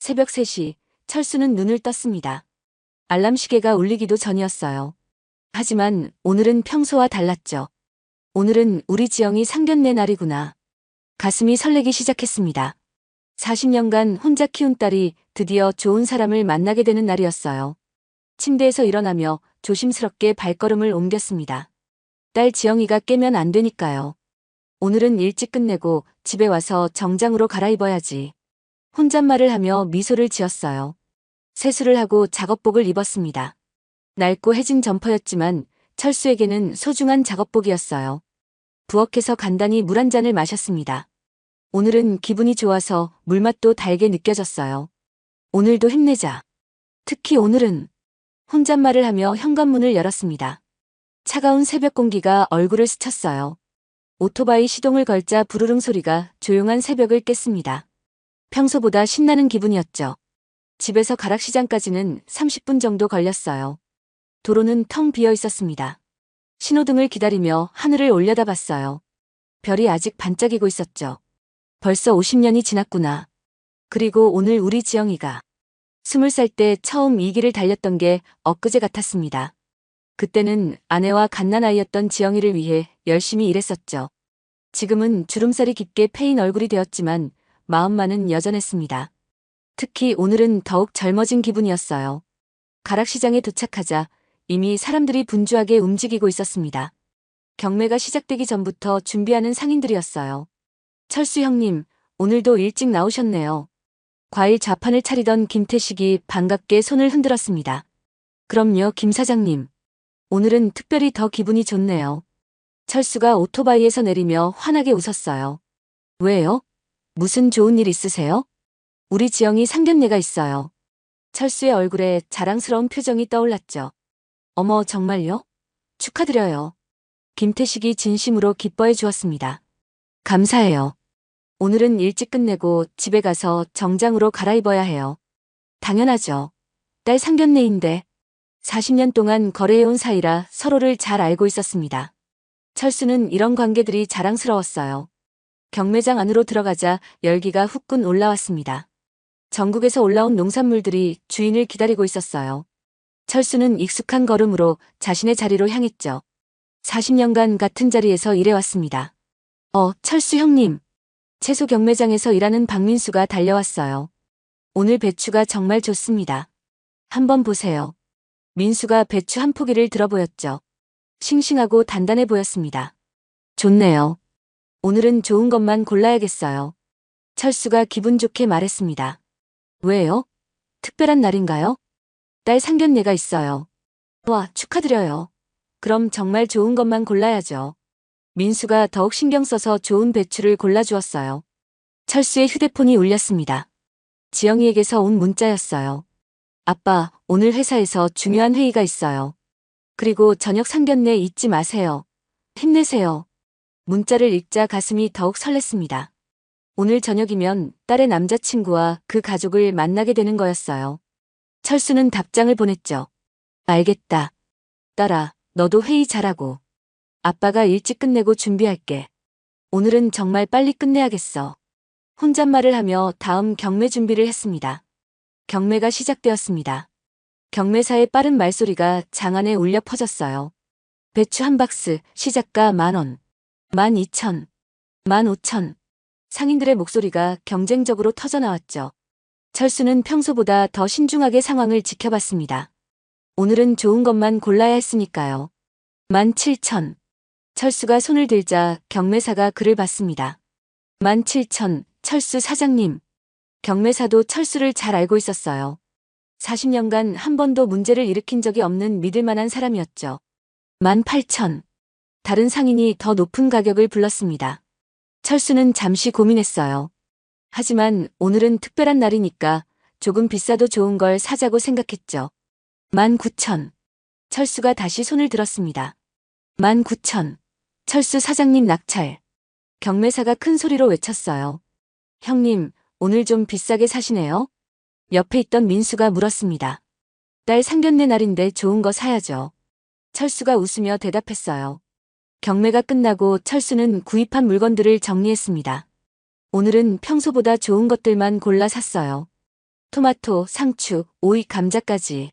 새벽 3시, 철수는 눈을 떴습니다. 알람 시계가 울리기도 전이었어요. 하지만 오늘은 평소와 달랐죠. 오늘은 우리 지영이 상견례 날이구나. 가슴이 설레기 시작했습니다. 40년간 혼자 키운 딸이 드디어 좋은 사람을 만나게 되는 날이었어요. 침대에서 일어나며 조심스럽게 발걸음을 옮겼습니다. 딸 지영이가 깨면 안 되니까요. 오늘은 일찍 끝내고 집에 와서 정장으로 갈아입어야지. 혼잣말을 하며 미소를 지었어요. 세수를 하고 작업복을 입었습니다. 낡고 해진 점퍼였지만 철수에게는 소중한 작업복이었어요. 부엌에서 간단히 물 한 잔을 마셨습니다. 오늘은 기분이 좋아서 물맛도 달게 느껴졌어요. 오늘도 힘내자. 특히 오늘은 혼잣말을 하며 현관문을 열었습니다. 차가운 새벽 공기가 얼굴을 스쳤어요. 오토바이 시동을 걸자 부르릉 소리가 조용한 새벽을 깼습니다. 평소보다 신나는 기분이었죠. 집에서 가락시장까지는 30분 정도 걸렸어요. 도로는 텅 비어 있었습니다. 신호등을 기다리며 하늘을 올려다봤어요. 별이 아직 반짝이고 있었죠. 벌써 50년이 지났구나. 그리고 오늘 우리 지영이가 20살 때 처음 이 길을 달렸던 게 엊그제 같았습니다. 그때는 아내와 갓난아이였던 지영이를 위해 열심히 일했었죠. 지금은 주름살이 깊게 패인 얼굴이 되었지만 마음만은 여전했습니다. 특히 오늘은 더욱 젊어진 기분이었어요. 가락시장에 도착하자 이미 사람들이 분주하게 움직이고 있었습니다. 경매가 시작되기 전부터 준비하는 상인들이었어요. 철수 형님, 오늘도 일찍 나오셨네요. 과일 좌판을 차리던 김태식이 반갑게 손을 흔들었습니다. 그럼요, 김 사장님. 오늘은 특별히 더 기분이 좋네요. 철수가 오토바이에서 내리며 환하게 웃었어요. 왜요? 무슨 좋은 일 있으세요? 우리 지영이 상견례가 있어요. 철수의 얼굴에 자랑스러운 표정이 떠올랐죠. 어머, 정말요? 축하드려요. 김태식이 진심으로 기뻐해 주었습니다. 감사해요. 오늘은 일찍 끝내고 집에 가서 정장으로 갈아입어야 해요. 당연하죠. 딸 상견례인데 40년 동안 거래해온 사이라 서로를 잘 알고 있었습니다. 철수는 이런 관계들이 자랑스러웠어요. 경매장 안으로 들어가자 열기가 후끈 올라왔습니다. 전국에서 올라온 농산물들이 주인을 기다리고 있었어요. 철수는 익숙한 걸음으로 자신의 자리로 향했죠. 40년간 같은 자리에서 일해왔습니다. 철수 형님. 채소 경매장에서 일하는 박민수가 달려왔어요. 오늘 배추가 정말 좋습니다. 한번 보세요. 민수가 배추 한 포기를 들어보였죠. 싱싱하고 단단해 보였습니다. 좋네요. 오늘은 좋은 것만 골라야겠어요. 철수가 기분 좋게 말했습니다. 왜요? 특별한 날인가요? 딸 상견례가 있어요. 와, 축하드려요. 그럼 정말 좋은 것만 골라야죠. 민수가 더욱 신경 써서 좋은 배추를 골라주었어요. 철수의 휴대폰이 울렸습니다. 지영이에게서 온 문자였어요. 아빠, 오늘 회사에서 중요한 회의가 있어요. 그리고 저녁 상견례 잊지 마세요. 힘내세요. 문자를 읽자 가슴이 더욱 설렜습니다. 오늘 저녁이면 딸의 남자친구와 그 가족을 만나게 되는 거였어요. 철수는 답장을 보냈죠. 알겠다. 딸아, 너도 회의 잘하고. 아빠가 일찍 끝내고 준비할게. 오늘은 정말 빨리 끝내야겠어. 혼잣말을 하며 다음 경매 준비를 했습니다. 경매가 시작되었습니다. 경매사의 빠른 말소리가 장안에 울려 퍼졌어요. 배추 한 박스, 시작가 10,000원, 12,000, 15,000. 상인들의 목소리가 경쟁적으로 터져나왔죠. 철수는 평소보다 더 신중하게 상황을 지켜봤습니다. 오늘은 좋은 것만 골라야 했으니까요. 17,000. 철수가 손을 들자 경매사가 그를 봤습니다. 17,000, 철수 사장님. 경매사도 철수를 잘 알고 있었어요. 40년간 한 번도 문제를 일으킨 적이 없는 믿을만한 사람이었죠. 18,000. 다른 상인이 더 높은 가격을 불렀습니다. 철수는 잠시 고민했어요. 하지만 오늘은 특별한 날이니까 조금 비싸도 좋은 걸 사자고 생각했죠. 19,000. 철수가 다시 손을 들었습니다. 19,000. 철수 사장님 낙찰. 경매사가 큰 소리로 외쳤어요. 형님, 오늘 좀 비싸게 사시네요? 옆에 있던 민수가 물었습니다. 딸 상견례 날인데 좋은 거 사야죠. 철수가 웃으며 대답했어요. 경매가 끝나고 철수는 구입한 물건들을 정리했습니다. 오늘은 평소보다 좋은 것들만 골라 샀어요. 토마토, 상추, 오이, 감자까지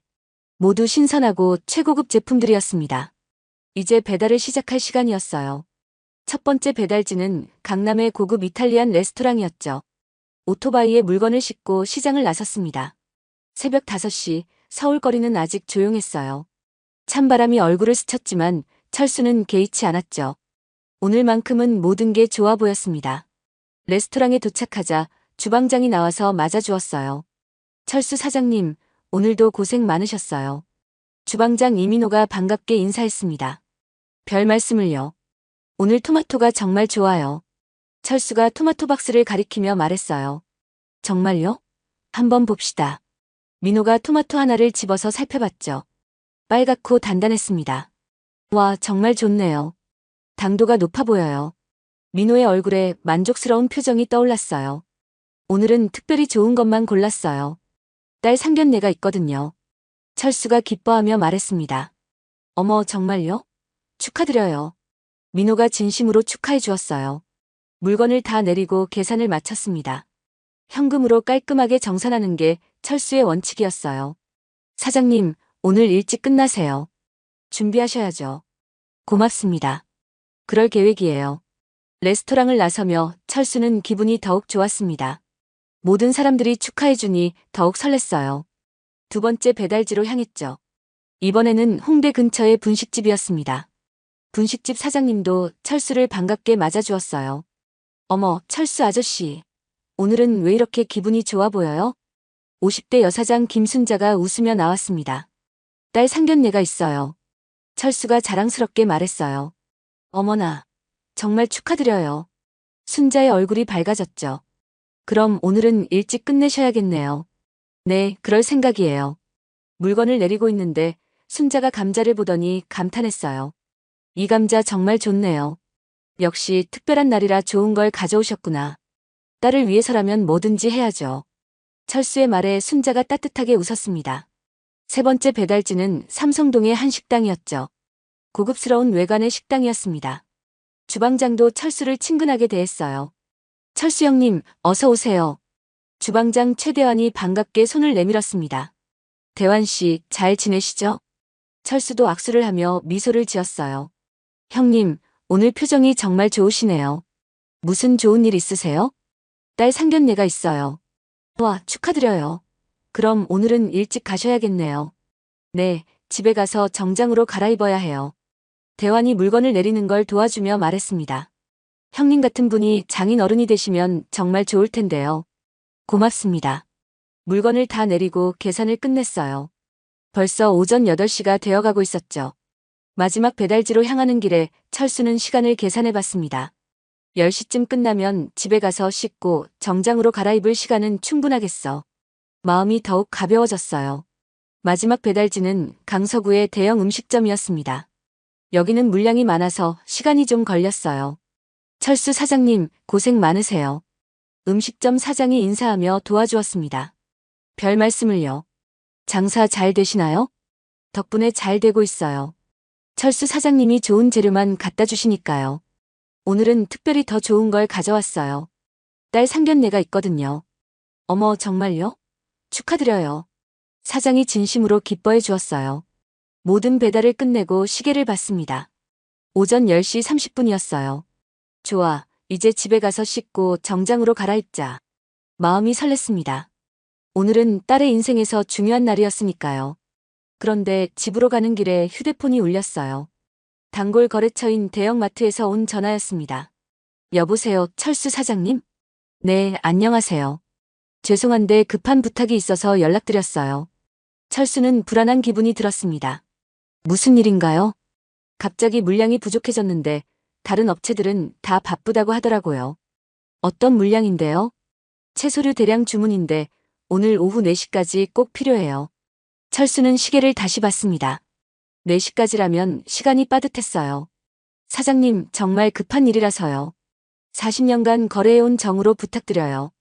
모두 신선하고 최고급 제품들이었습니다. 이제 배달을 시작할 시간이었어요. 첫 번째 배달지는 강남의 고급 이탈리안 레스토랑이었죠. 오토바이에 물건을 싣고 시장을 나섰습니다. 새벽 5시, 서울 거리는 아직 조용했어요. 찬바람이 얼굴을 스쳤지만 철수는 개의치 않았죠. 오늘만큼은 모든 게 좋아 보였습니다. 레스토랑에 도착하자 주방장이 나와서 맞아주었어요. 철수 사장님, 오늘도 고생 많으셨어요. 주방장 이민호가 반갑게 인사했습니다. 별 말씀을요. 오늘 토마토가 정말 좋아요. 철수가 토마토 박스를 가리키며 말했어요. 정말요? 한번 봅시다. 민호가 토마토 하나를 집어서 살펴봤죠. 빨갛고 단단했습니다. 와, 정말 좋네요. 당도가 높아 보여요. 민호의 얼굴에 만족스러운 표정이 떠올랐어요. 오늘은 특별히 좋은 것만 골랐어요. 딸 상견례가 있거든요. 철수가 기뻐하며 말했습니다. 어머, 정말요? 축하드려요. 민호가 진심으로 축하해 주었어요. 물건을 다 내리고 계산을 마쳤습니다. 현금으로 깔끔하게 정산하는 게 철수의 원칙이었어요. 사장님, 오늘 일찍 끝나세요. 준비하셔야죠. 고맙습니다. 그럴 계획이에요. 레스토랑을 나서며 철수는 기분이 더욱 좋았습니다. 모든 사람들이 축하해주니 더욱 설렜어요. 두 번째 배달지로 향했죠. 이번에는 홍대 근처의 분식집이었습니다. 분식집 사장님도 철수를 반갑게 맞아주었어요. 어머, 철수 아저씨. 오늘은 왜 이렇게 기분이 좋아 보여요? 50대 여사장 김순자가 웃으며 나왔습니다. 딸 상견례가 있어요. 철수가 자랑스럽게 말했어요. 어머나, 정말 축하드려요. 순자의 얼굴이 밝아졌죠. 그럼 오늘은 일찍 끝내셔야겠네요. 네, 그럴 생각이에요. 물건을 내리고 있는데 순자가 감자를 보더니 감탄했어요. 이 감자 정말 좋네요. 역시 특별한 날이라 좋은 걸 가져오셨구나. 딸을 위해서라면 뭐든지 해야죠. 철수의 말에 순자가 따뜻하게 웃었습니다. 세 번째 배달지는 삼성동의 한 식당이었죠. 고급스러운 외관의 식당이었습니다. 주방장도 철수를 친근하게 대했어요. 철수 형님, 어서 오세요. 주방장 최대환이 반갑게 손을 내밀었습니다. 대환 씨, 잘 지내시죠? 철수도 악수를 하며 미소를 지었어요. 형님, 오늘 표정이 정말 좋으시네요. 무슨 좋은 일 있으세요? 딸 상견례가 있어요. 와, 축하드려요. 그럼 오늘은 일찍 가셔야겠네요. 네, 집에 가서 정장으로 갈아입어야 해요. 대환이 물건을 내리는 걸 도와주며 말했습니다. 형님 같은 분이 장인 어른이 되시면 정말 좋을 텐데요. 고맙습니다. 물건을 다 내리고 계산을 끝냈어요. 벌써 오전 8시가 되어가고 있었죠. 마지막 배달지로 향하는 길에 철수는 시간을 계산해 봤습니다. 10시쯤 끝나면 집에 가서 씻고 정장으로 갈아입을 시간은 충분하겠어. 마음이 더욱 가벼워졌어요. 마지막 배달지는 강서구의 대형 음식점이었습니다. 여기는 물량이 많아서 시간이 좀 걸렸어요. 철수 사장님, 고생 많으세요. 음식점 사장이 인사하며 도와주었습니다. 별 말씀을요. 장사 잘 되시나요? 덕분에 잘 되고 있어요. 철수 사장님이 좋은 재료만 갖다 주시니까요. 오늘은 특별히 더 좋은 걸 가져왔어요. 딸 상견례가 있거든요. 어머, 정말요? 축하드려요. 사장이 진심으로 기뻐해 주었어요. 모든 배달을 끝내고 시계를 봤습니다. 오전 10시 30분이었어요. 좋아, 이제 집에 가서 씻고 정장으로 갈아입자. 마음이 설렜습니다. 오늘은 딸의 인생에서 중요한 날이었으니까요. 그런데 집으로 가는 길에 휴대폰이 울렸어요. 단골 거래처인 대형마트에서 온 전화였습니다. 여보세요, 철수 사장님? 네, 안녕하세요. 죄송한데 급한 부탁이 있어서 연락드렸어요. 철수는 불안한 기분이 들었습니다. 무슨 일인가요? 갑자기 물량이 부족해졌는데 다른 업체들은 다 바쁘다고 하더라고요. 어떤 물량인데요? 채소류 대량 주문인데 오늘 오후 4시까지 꼭 필요해요. 철수는 시계를 다시 봤습니다. 4시까지라면 시간이 빠듯했어요. 사장님, 정말 급한 일이라서요. 40년간 거래해온 정으로 부탁드려요.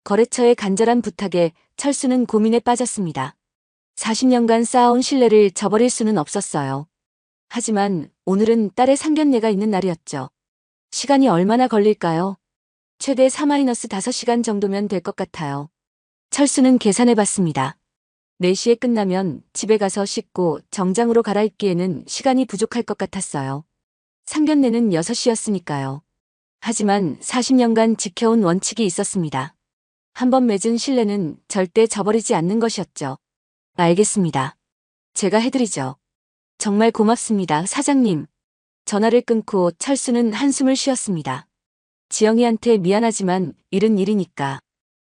거래처의 간절한 부탁에 철수는 고민에 빠졌습니다. 40년간 쌓아온 신뢰를 저버릴 수는 없었어요. 하지만 오늘은 딸의 상견례가 있는 날이었죠. 시간이 얼마나 걸릴까요? 최대 4-5시간 정도면 될 것 같아요. 철수는 계산해 봤습니다. 4시에 끝나면 집에 가서 씻고 정장으로 갈아입기에는 시간이 부족할 것 같았어요. 상견례는 6시였으니까요. 하지만 40년간 지켜온 원칙이 있었습니다. 한번 맺은 신뢰는 절대 저버리지 않는 것이었죠. 알겠습니다. 제가 해드리죠. 정말 고맙습니다, 사장님. 전화를 끊고 철수는 한숨을 쉬었습니다. 지영이한테 미안하지만 일은 일이니까.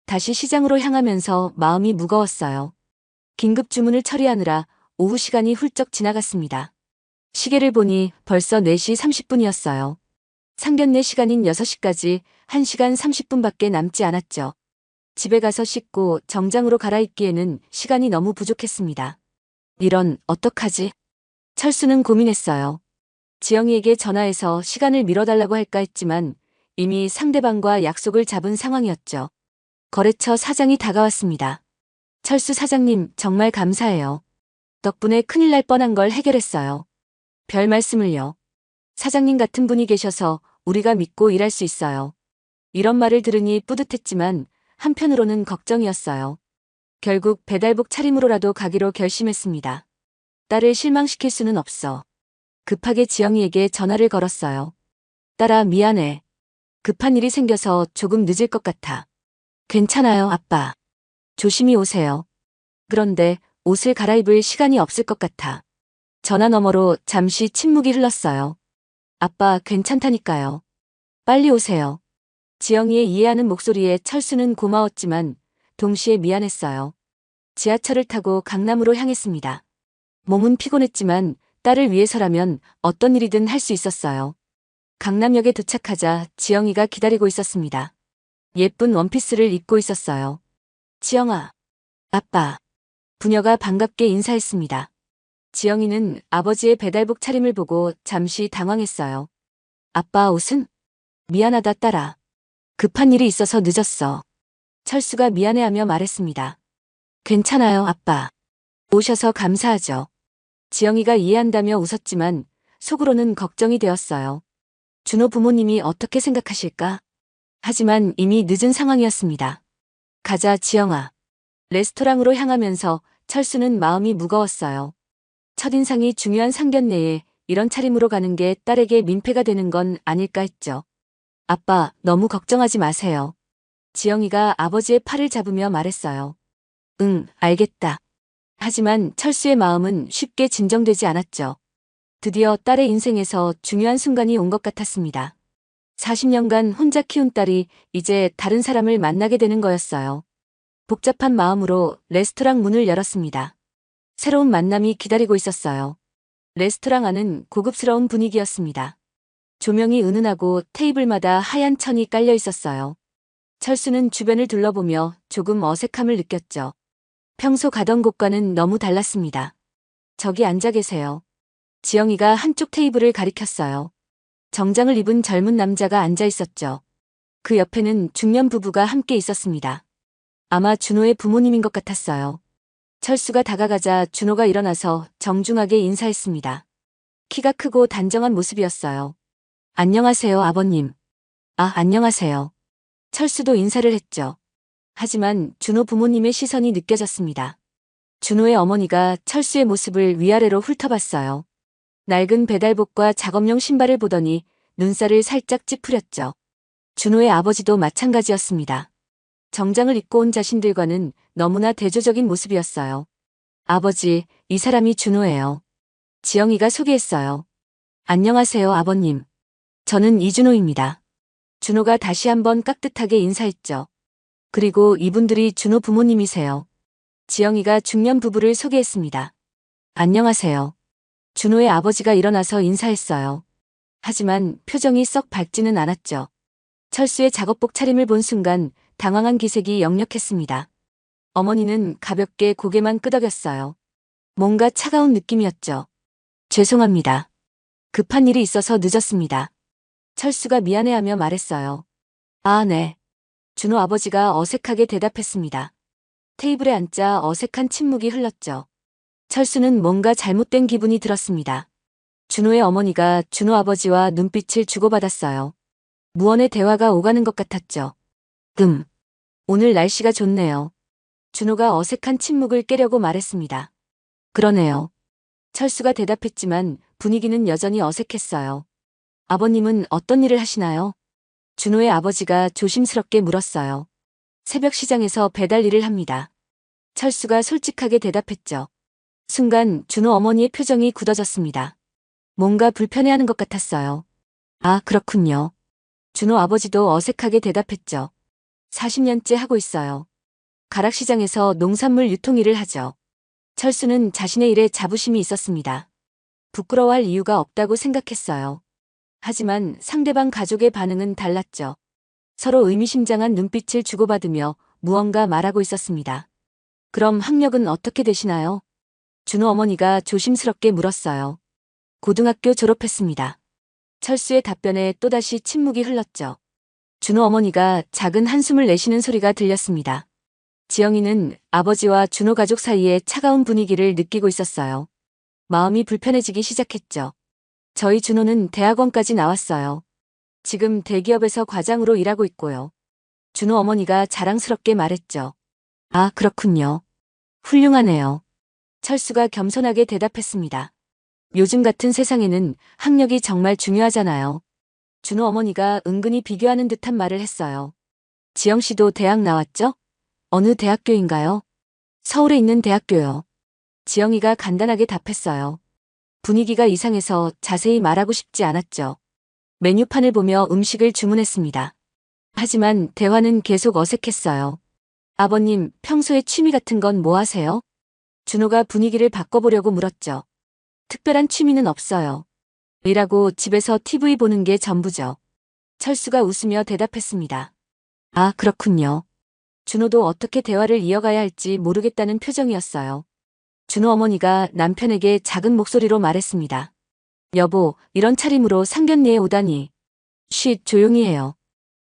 다시 시장으로 향하면서 마음이 무거웠어요. 긴급 주문을 처리하느라 오후 시간이 훌쩍 지나갔습니다. 시계를 보니 벌써 4시 30분이었어요. 상견례 시간인 6시까지 1시간 30분밖에 남지 않았죠. 집에 가서 씻고 정장으로 갈아입기에는 시간이 너무 부족했습니다. 이런, 어떡하지? 철수는 고민했어요. 지영이에게 전화해서 시간을 미뤄달라고 할까 했지만 이미 상대방과 약속을 잡은 상황이었죠. 거래처 사장이 다가왔습니다. 철수 사장님, 정말 감사해요. 덕분에 큰일 날 뻔한 걸 해결했어요. 별 말씀을요. 사장님 같은 분이 계셔서 우리가 믿고 일할 수 있어요. 이런 말을 들으니 뿌듯했지만 한편으로는 걱정이었어요. 결국 배달복 차림으로라도 가기로 결심했습니다. 딸을 실망시킬 수는 없어. 급하게 지영이에게 전화를 걸었어요. 딸아, 미안해. 급한 일이 생겨서 조금 늦을 것 같아. 괜찮아요, 아빠. 조심히 오세요. 그런데 옷을 갈아입을 시간이 없을 것 같아. 전화 너머로 잠시 침묵이 흘렀어요. 아빠, 괜찮다니까요. 빨리 오세요. 지영이의 이해하는 목소리에 철수는 고마웠지만 동시에 미안했어요. 지하철을 타고 강남으로 향했습니다. 몸은 피곤했지만 딸을 위해서라면 어떤 일이든 할 수 있었어요. 강남역에 도착하자 지영이가 기다리고 있었습니다. 예쁜 원피스를 입고 있었어요. 지영아. 아빠. 부녀가 반갑게 인사했습니다. 지영이는 아버지의 배달복 차림을 보고 잠시 당황했어요. 아빠 옷은? 미안하다, 딸아. 급한 일이 있어서 늦었어. 철수가 미안해하며 말했습니다. 괜찮아요, 아빠. 오셔서 감사하죠. 지영이가 이해한다며 웃었지만 속으로는 걱정이 되었어요. 준호 부모님이 어떻게 생각하실까? 하지만 이미 늦은 상황이었습니다. 가자, 지영아. 레스토랑으로 향하면서 철수는 마음이 무거웠어요. 첫인상이 중요한 상견례에 이런 차림으로 가는 게 딸에게 민폐가 되는 건 아닐까 했죠. 아빠, 너무 걱정하지 마세요. 지영이가 아버지의 팔을 잡으며 말했어요. 응, 알겠다. 하지만 철수의 마음은 쉽게 진정되지 않았죠. 드디어 딸의 인생에서 중요한 순간이 온 것 같았습니다. 40년간 혼자 키운 딸이 이제 다른 사람을 만나게 되는 거였어요. 복잡한 마음으로 레스토랑 문을 열었습니다. 새로운 만남이 기다리고 있었어요. 레스토랑 안은 고급스러운 분위기였습니다. 조명이 은은하고 테이블마다 하얀 천이 깔려 있었어요. 철수는 주변을 둘러보며 조금 어색함을 느꼈죠. 평소 가던 곳과는 너무 달랐습니다. 저기 앉아 계세요. 지영이가 한쪽 테이블을 가리켰어요. 정장을 입은 젊은 남자가 앉아 있었죠. 그 옆에는 중년 부부가 함께 있었습니다. 아마 준호의 부모님인 것 같았어요. 철수가 다가가자 준호가 일어나서 정중하게 인사했습니다. 키가 크고 단정한 모습이었어요. 안녕하세요, 아버님. 아, 안녕하세요. 철수도 인사를 했죠. 하지만 준호 부모님의 시선이 느껴졌습니다. 준호의 어머니가 철수의 모습을 위아래로 훑어봤어요. 낡은 배달복과 작업용 신발을 보더니 눈살을 살짝 찌푸렸죠. 준호의 아버지도 마찬가지였습니다. 정장을 입고 온 자신들과는 너무나 대조적인 모습이었어요. 아버지, 이 사람이 준호예요. 지영이가 소개했어요. 안녕하세요, 아버님. 저는 이준호입니다. 준호가 다시 한번 깍듯하게 인사했죠. 그리고 이분들이 준호 부모님이세요. 지영이가 중년 부부를 소개했습니다. 안녕하세요. 준호의 아버지가 일어나서 인사했어요. 하지만 표정이 썩 밝지는 않았죠. 철수의 작업복 차림을 본 순간 당황한 기색이 역력했습니다. 어머니는 가볍게 고개만 끄덕였어요. 뭔가 차가운 느낌이었죠. 죄송합니다. 급한 일이 있어서 늦었습니다. 철수가 미안해하며 말했어요. 아, 네. 준호 아버지가 어색하게 대답했습니다. 테이블에 앉자 어색한 침묵이 흘렀죠. 철수는 뭔가 잘못된 기분이 들었습니다. 준호의 어머니가 준호 아버지와 눈빛을 주고받았어요. 무언의 대화가 오가는 것 같았죠. 오늘 날씨가 좋네요. 준호가 어색한 침묵을 깨려고 말했습니다. 그러네요. 철수가 대답했지만 분위기는 여전히 어색했어요. 아버님은 어떤 일을 하시나요? 준호의 아버지가 조심스럽게 물었어요. 새벽 시장에서 배달 일을 합니다. 철수가 솔직하게 대답했죠. 순간 준호 어머니의 표정이 굳어졌습니다. 뭔가 불편해하는 것 같았어요. 아, 그렇군요. 준호 아버지도 어색하게 대답했죠. 40년째 하고 있어요. 가락시장에서 농산물 유통 일을 하죠. 철수는 자신의 일에 자부심이 있었습니다. 부끄러워할 이유가 없다고 생각했어요. 하지만 상대방 가족의 반응은 달랐죠. 서로 의미심장한 눈빛을 주고받으며 무언가 말하고 있었습니다. 그럼 학력은 어떻게 되시나요? 준호 어머니가 조심스럽게 물었어요. 고등학교 졸업했습니다. 철수의 답변에 또다시 침묵이 흘렀죠. 준호 어머니가 작은 한숨을 내쉬는 소리가 들렸습니다. 지영이는 아버지와 준호 가족 사이에 차가운 분위기를 느끼고 있었어요. 마음이 불편해지기 시작했죠. 저희 준호는 대학원까지 나왔어요. 지금 대기업에서 과장으로 일하고 있고요. 준호 어머니가 자랑스럽게 말했죠. 아, 그렇군요. 훌륭하네요. 철수가 겸손하게 대답했습니다. 요즘 같은 세상에는 학력이 정말 중요하잖아요. 준호 어머니가 은근히 비교하는 듯한 말을 했어요. 지영 씨도 대학 나왔죠? 어느 대학교인가요? 서울에 있는 대학교요. 지영이가 간단하게 답했어요. 분위기가 이상해서 자세히 말하고 싶지 않았죠. 메뉴판을 보며 음식을 주문했습니다. 하지만 대화는 계속 어색했어요. 아버님, 평소에 취미 같은 건 뭐 하세요? 준호가 분위기를 바꿔보려고 물었죠. 특별한 취미는 없어요. 일하고 집에서 TV 보는 게 전부죠. 철수가 웃으며 대답했습니다. 아, 그렇군요. 준호도 어떻게 대화를 이어가야 할지 모르겠다는 표정이었어요. 준호 어머니가 남편에게 작은 목소리로 말했습니다. 여보, 이런 차림으로 상견례에 오다니. 쉿, 조용히 해요.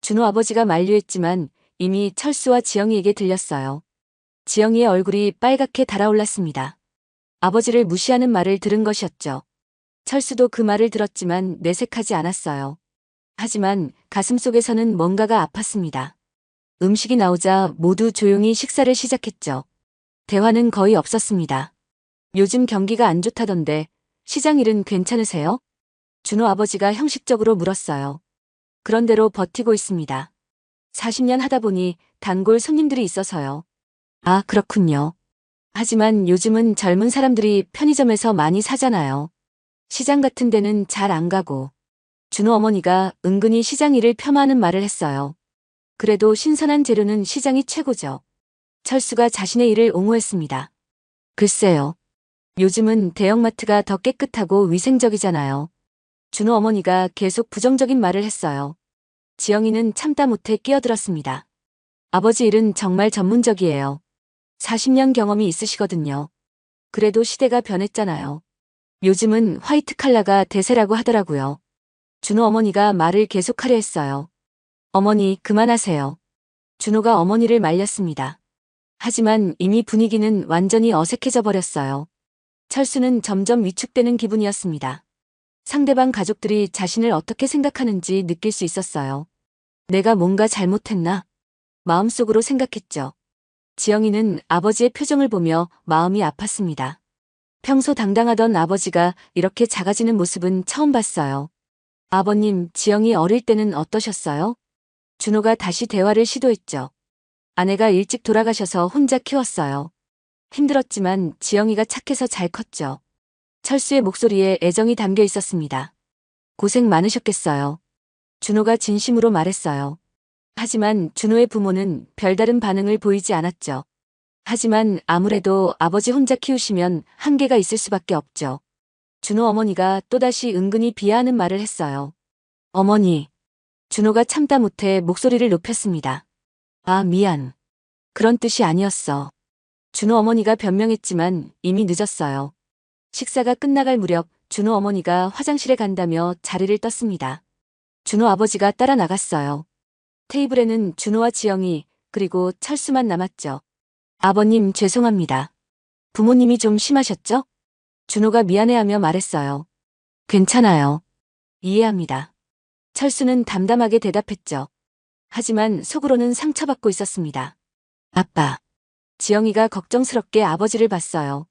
준호 아버지가 만류했지만 이미 철수와 지영이에게 들렸어요. 지영이의 얼굴이 빨갛게 달아올랐습니다. 아버지를 무시하는 말을 들은 것이었죠. 철수도 그 말을 들었지만 내색하지 않았어요. 하지만 가슴속에서는 뭔가가 아팠습니다. 음식이 나오자 모두 조용히 식사를 시작했죠. 대화는 거의 없었습니다. 요즘 경기가 안 좋다던데 시장 일은 괜찮으세요? 준호 아버지가 형식적으로 물었어요. 그런대로 버티고 있습니다. 40년 하다 보니 단골 손님들이 있어서요. 아, 그렇군요. 하지만 요즘은 젊은 사람들이 편의점에서 많이 사잖아요. 시장 같은 데는 잘 안 가고. 준호 어머니가 은근히 시장 일을 폄하하는 말을 했어요. 그래도 신선한 재료는 시장이 최고죠. 철수가 자신의 일을 옹호했습니다. 글쎄요. 요즘은 대형마트가 더 깨끗하고 위생적이잖아요. 준호 어머니가 계속 부정적인 말을 했어요. 지영이는 참다 못해 끼어들었습니다. 아버지 일은 정말 전문적이에요. 40년 경험이 있으시거든요. 그래도 시대가 변했잖아요. 요즘은 화이트 칼라가 대세라고 하더라고요. 준호 어머니가 말을 계속하려 했어요. 어머니, 그만하세요. 준호가 어머니를 말렸습니다. 하지만 이미 분위기는 완전히 어색해져 버렸어요. 철수는 점점 위축되는 기분이었습니다. 상대방 가족들이 자신을 어떻게 생각하는지 느낄 수 있었어요. 내가 뭔가 잘못했나? 마음속으로 생각했죠. 지영이는 아버지의 표정을 보며 마음이 아팠습니다. 평소 당당하던 아버지가 이렇게 작아지는 모습은 처음 봤어요. 아버님, 지영이 어릴 때는 어떠셨어요? 준호가 다시 대화를 시도했죠. 아내가 일찍 돌아가셔서 혼자 키웠어요. 힘들었지만 지영이가 착해서 잘 컸죠. 철수의 목소리에 애정이 담겨 있었습니다. 고생 많으셨겠어요. 준호가 진심으로 말했어요. 하지만 준호의 부모는 별다른 반응을 보이지 않았죠. 하지만 아무래도 아버지 혼자 키우시면 한계가 있을 수밖에 없죠. 준호 어머니가 또다시 은근히 비하하는 말을 했어요. 어머니. 준호가 참다 못해 목소리를 높였습니다. 아, 미안. 그런 뜻이 아니었어. 준호 어머니가 변명했지만 이미 늦었어요. 식사가 끝나갈 무렵 준호 어머니가 화장실에 간다며 자리를 떴습니다. 준호 아버지가 따라 나갔어요. 테이블에는 준호와 지영이 그리고 철수만 남았죠. 아버님, 죄송합니다. 부모님이 좀 심하셨죠? 준호가 미안해하며 말했어요. 괜찮아요. 이해합니다. 철수는 담담하게 대답했죠. 하지만 속으로는 상처받고 있었습니다. 아빠. 지영이가 걱정스럽게 아버지를 봤어요.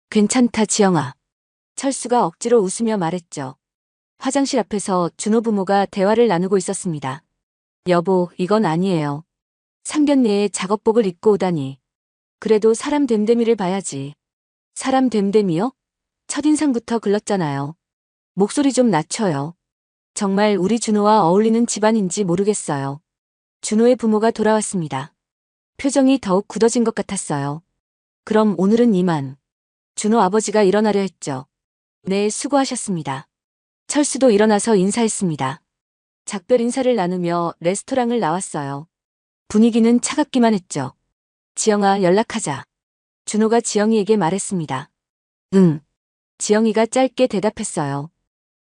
괜찮다, 지영아. 철수가 억지로 웃으며 말했죠. 화장실 앞에서 준호 부모가 대화를 나누고 있었습니다. 여보, 이건 아니에요. 상견례에 작업복을 입고 오다니. 그래도 사람 됨됨이를 봐야지. 사람 됨됨이요? 첫인상부터 글렀잖아요. 목소리 좀 낮춰요. 정말 우리 준호와 어울리는 집안인지 모르겠어요. 준호의 부모가 돌아왔습니다. 표정이 더욱 굳어진 것 같았어요. 그럼 오늘은 이만. 준호 아버지가 일어나려 했죠. 네, 수고하셨습니다. 철수도 일어나서 인사했습니다. 작별 인사를 나누며 레스토랑을 나왔어요. 분위기는 차갑기만 했죠. 지영아, 연락하자. 준호가 지영이에게 말했습니다. 응. 지영이가 짧게 대답했어요.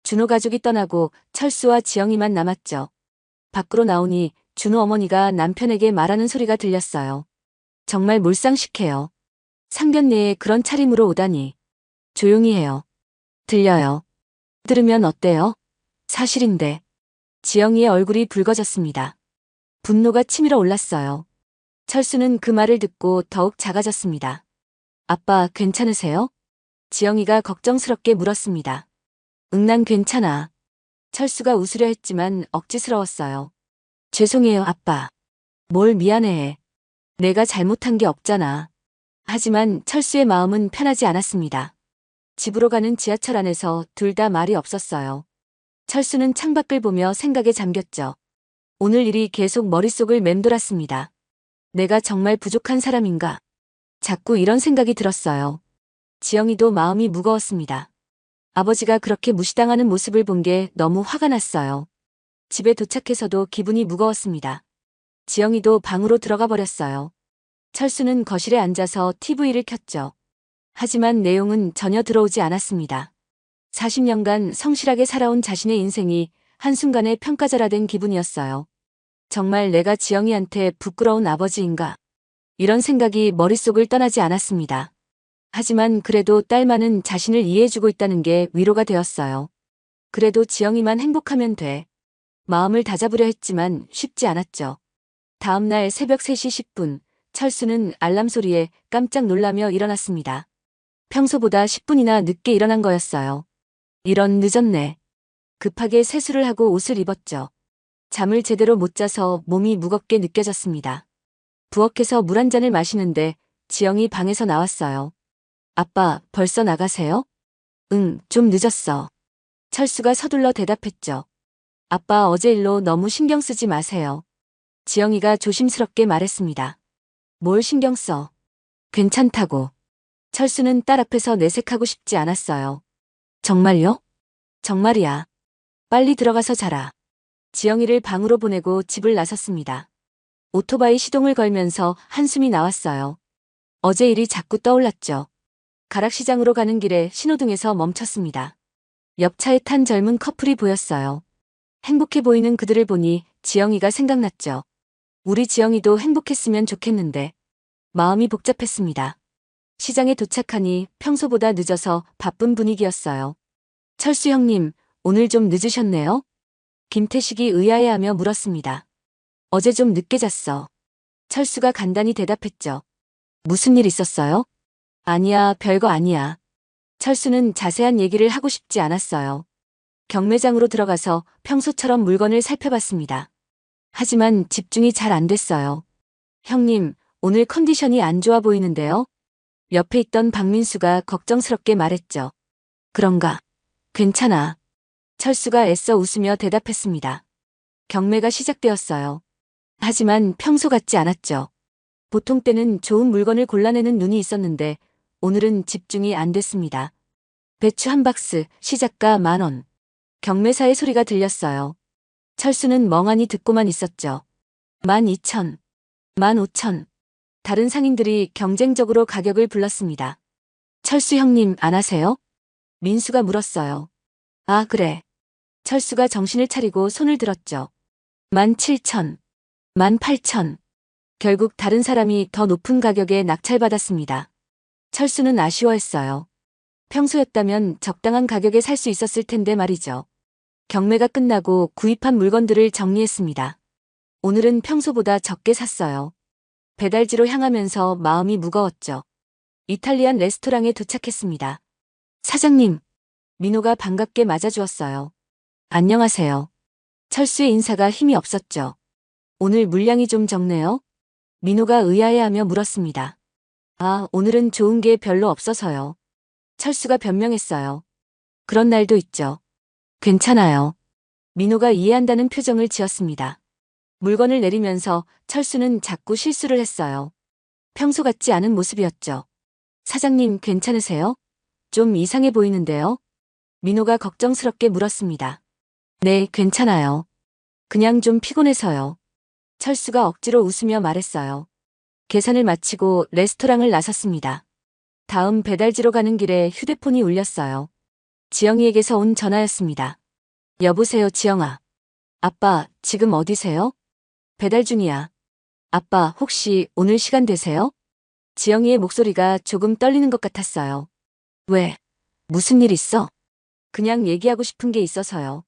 준호 가족이 떠나고 철수와 지영이만 남았죠. 밖으로 나오니 준호 어머니가 남편에게 말하는 소리가 들렸어요. 정말 몰상식해요. 상견례에 그런 차림으로 오다니. 조용히 해요. 들려요. 들으면 어때요? 사실인데. 지영이의 얼굴이 붉어졌습니다. 분노가 치밀어 올랐어요. 철수는 그 말을 듣고 더욱 작아졌습니다. 아빠, 괜찮으세요? 지영이가 걱정스럽게 물었습니다. 응, 난 괜찮아. 철수가 웃으려 했지만 억지스러웠어요. 죄송해요, 아빠. 뭘 미안해해. 내가 잘못한 게 없잖아. 하지만 철수의 마음은 편하지 않았습니다. 집으로 가는 지하철 안에서 둘 다 말이 없었어요. 철수는 창밖을 보며 생각에 잠겼죠. 오늘 일이 계속 머릿속을 맴돌았습니다. 내가 정말 부족한 사람인가? 자꾸 이런 생각이 들었어요. 지영이도 마음이 무거웠습니다. 아버지가 그렇게 무시당하는 모습을 본 게 너무 화가 났어요. 집에 도착해서도 기분이 무거웠습니다. 지영이도 방으로 들어가 버렸어요. 철수는 거실에 앉아서 TV를 켰죠. 하지만 내용은 전혀 들어오지 않았습니다. 40년간 성실하게 살아온 자신의 인생이 한순간에 평가절하된 기분이었어요. 정말 내가 지영이한테 부끄러운 아버지인가? 이런 생각이 머릿속을 떠나지 않았습니다. 하지만 그래도 딸만은 자신을 이해해주고 있다는 게 위로가 되었어요. 그래도 지영이만 행복하면 돼. 마음을 다잡으려 했지만 쉽지 않았죠. 다음 날 새벽 3시 10분, 철수는 알람 소리에 깜짝 놀라며 일어났습니다. 평소보다 10분이나 늦게 일어난 거였어요. 이런, 늦었네. 급하게 세수를 하고 옷을 입었죠. 잠을 제대로 못 자서 몸이 무겁게 느껴졌습니다. 부엌에서 물 한 잔을 마시는데 지영이 방에서 나왔어요. 아빠, 벌써 나가세요? 응, 좀 늦었어. 철수가 서둘러 대답했죠. 아빠, 어제 일로 너무 신경 쓰지 마세요. 지영이가 조심스럽게 말했습니다. 뭘 신경 써? 괜찮다고. 철수는 딸 앞에서 내색하고 싶지 않았어요. 정말요? 정말이야. 빨리 들어가서 자라. 지영이를 방으로 보내고 집을 나섰습니다. 오토바이 시동을 걸면서 한숨이 나왔어요. 어제 일이 자꾸 떠올랐죠. 가락시장으로 가는 길에 신호등에서 멈췄습니다. 옆차에 탄 젊은 커플이 보였어요. 행복해 보이는 그들을 보니 지영이가 생각났죠. 우리 지영이도 행복했으면 좋겠는데. 마음이 복잡했습니다. 시장에 도착하니 평소보다 늦어서 바쁜 분위기였어요. 철수 형님, 오늘 좀 늦으셨네요? 김태식이 의아해하며 물었습니다. 어제 좀 늦게 잤어. 철수가 간단히 대답했죠. 무슨 일 있었어요? 아니야, 별거 아니야. 철수는 자세한 얘기를 하고 싶지 않았어요. 경매장으로 들어가서 평소처럼 물건을 살펴봤습니다. 하지만 집중이 잘 안 됐어요. 형님, 오늘 컨디션이 안 좋아 보이는데요? 옆에 있던 박민수가 걱정스럽게 말했죠. 그런가? 괜찮아. 철수가 애써 웃으며 대답했습니다. 경매가 시작되었어요. 하지만 평소 같지 않았죠. 보통 때는 좋은 물건을 골라내는 눈이 있었는데 오늘은 집중이 안 됐습니다. 배추 한 박스, 시작가 10,000원. 경매사의 소리가 들렸어요. 철수는 멍하니 듣고만 있었죠. 12,000, 15,000. 다른 상인들이 경쟁적으로 가격을 불렀습니다. 철수 형님, 안 하세요? 민수가 물었어요. 아, 그래. 철수가 정신을 차리고 손을 들었죠. 17,000, 18,000. 결국 다른 사람이 더 높은 가격에 낙찰받았습니다. 철수는 아쉬워했어요. 평소였다면 적당한 가격에 살 수 있었을 텐데 말이죠. 경매가 끝나고 구입한 물건들을 정리했습니다. 오늘은 평소보다 적게 샀어요. 배달지로 향하면서 마음이 무거웠죠. 이탈리안 레스토랑에 도착했습니다. 사장님, 민호가 반갑게 맞아주었어요. 안녕하세요. 철수의 인사가 힘이 없었죠. 오늘 물량이 좀 적네요. 민호가 의아해하며 물었습니다. 아, 오늘은 좋은 게 별로 없어서요. 철수가 변명했어요. 그런 날도 있죠. 괜찮아요. 민호가 이해한다는 표정을 지었습니다. 물건을 내리면서 철수는 자꾸 실수를 했어요. 평소 같지 않은 모습이었죠. 사장님 괜찮으세요? 좀 이상해 보이는데요? 민호가 걱정스럽게 물었습니다. 네, 괜찮아요. 그냥 좀 피곤해서요. 철수가 억지로 웃으며 말했어요. 계산을 마치고 레스토랑을 나섰습니다. 다음 배달지로 가는 길에 휴대폰이 울렸어요. 지영이에게서 온 전화였습니다. 여보세요, 지영아. 아빠, 지금 어디세요? 배달 중이야. 아빠, 혹시 오늘 시간 되세요? 지영이의 목소리가 조금 떨리는 것 같았어요. 왜? 무슨 일 있어? 그냥 얘기하고 싶은 게 있어서요.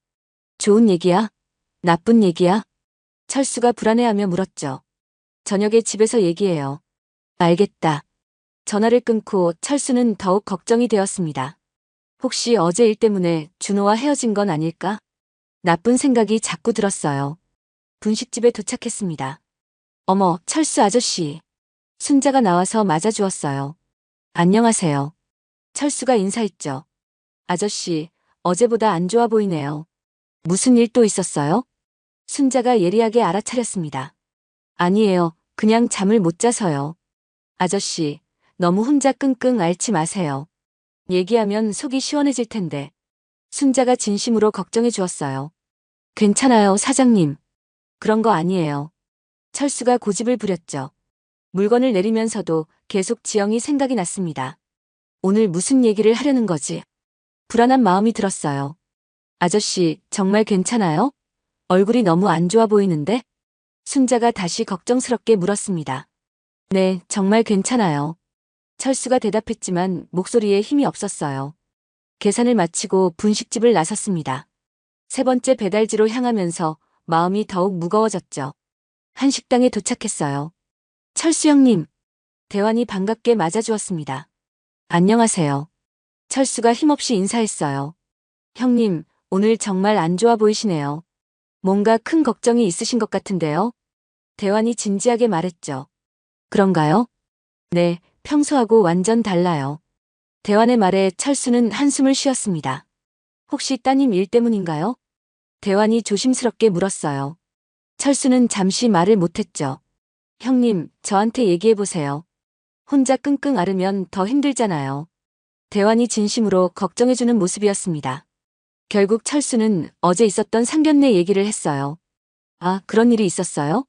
좋은 얘기야? 나쁜 얘기야? 철수가 불안해하며 물었죠. 저녁에 집에서 얘기해요. 알겠다. 전화를 끊고 철수는 더욱 걱정이 되었습니다. 혹시 어제 일 때문에 준호와 헤어진 건 아닐까? 나쁜 생각이 자꾸 들었어요. 분식집에 도착했습니다. 어머, 철수 아저씨. 순자가 나와서 맞아주었어요. 안녕하세요. 철수가 인사했죠. 아저씨, 어제보다 안 좋아 보이네요. 무슨 일 또 있었어요? 순자가 예리하게 알아차렸습니다. 아니에요. 그냥 잠을 못 자서요. 아저씨, 너무 혼자 끙끙 앓지 마세요. 얘기하면 속이 시원해질 텐데. 순자가 진심으로 걱정해 주었어요. 괜찮아요, 사장님. 그런 거 아니에요. 철수가 고집을 부렸죠. 물건을 내리면서도 계속 지영이 생각이 났습니다. 오늘 무슨 얘기를 하려는 거지? 불안한 마음이 들었어요. 아저씨, 정말 괜찮아요? 얼굴이 너무 안 좋아 보이는데? 순자가 다시 걱정스럽게 물었습니다. 네, 정말 괜찮아요. 철수가 대답했지만 목소리에 힘이 없었어요. 계산을 마치고 분식집을 나섰습니다. 세 번째 배달지로 향하면서 마음이 더욱 무거워졌죠. 한 식당에 도착했어요. 철수 형님. 대환이 반갑게 맞아주었습니다. 안녕하세요. 철수가 힘없이 인사했어요. 형님, 오늘 정말 안 좋아 보이시네요. 뭔가 큰 걱정이 있으신 것 같은데요. 대환이 진지하게 말했죠. 그런가요? 네, 평소하고 완전 달라요. 대환의 말에 철수는 한숨을 쉬었습니다. 혹시 따님 일 때문인가요? 대환이 조심스럽게 물었어요. 철수는 잠시 말을 못했죠. 형님, 저한테 얘기해보세요. 혼자 끙끙 앓으면 더 힘들잖아요. 대환이 진심으로 걱정해주는 모습이었습니다. 결국 철수는 어제 있었던 상견례 얘기를 했어요. 아, 그런 일이 있었어요?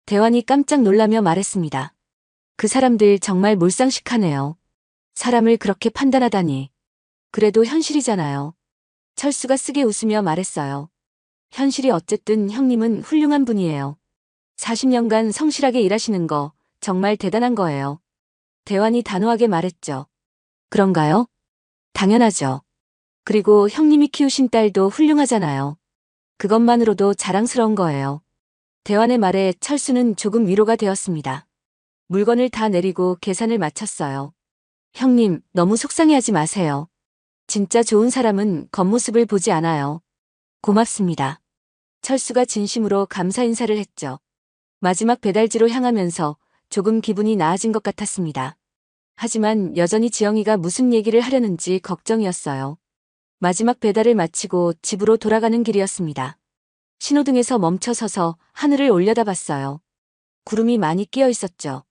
대환이 깜짝 놀라며 말했습니다. 그 사람들 정말 몰상식하네요. 사람을 그렇게 판단하다니. 그래도 현실이잖아요. 철수가 쓰게 웃으며 말했어요. 현실이 어쨌든 형님은 훌륭한 분이에요. 40년간 성실하게 일하시는 거 정말 대단한 거예요. 대환이 단호하게 말했죠. 그런가요? 당연하죠. 그리고 형님이 키우신 딸도 훌륭하잖아요. 그것만으로도 자랑스러운 거예요. 대환의 말에 철수는 조금 위로가 되었습니다. 물건을 다 내리고 계산을 마쳤어요. 형님, 너무 속상해하지 마세요. 진짜 좋은 사람은 겉모습을 보지 않아요. 고맙습니다. 철수가 진심으로 감사 인사를 했죠. 마지막 배달지로 향하면서 조금 기분이 나아진 것 같았습니다. 하지만 여전히 지영이가 무슨 얘기를 하려는지 걱정이었어요. 마지막 배달을 마치고 집으로 돌아가는 길이었습니다. 신호등에서 멈춰서서 하늘을 올려다봤어요. 구름이 많이 끼어 있었죠.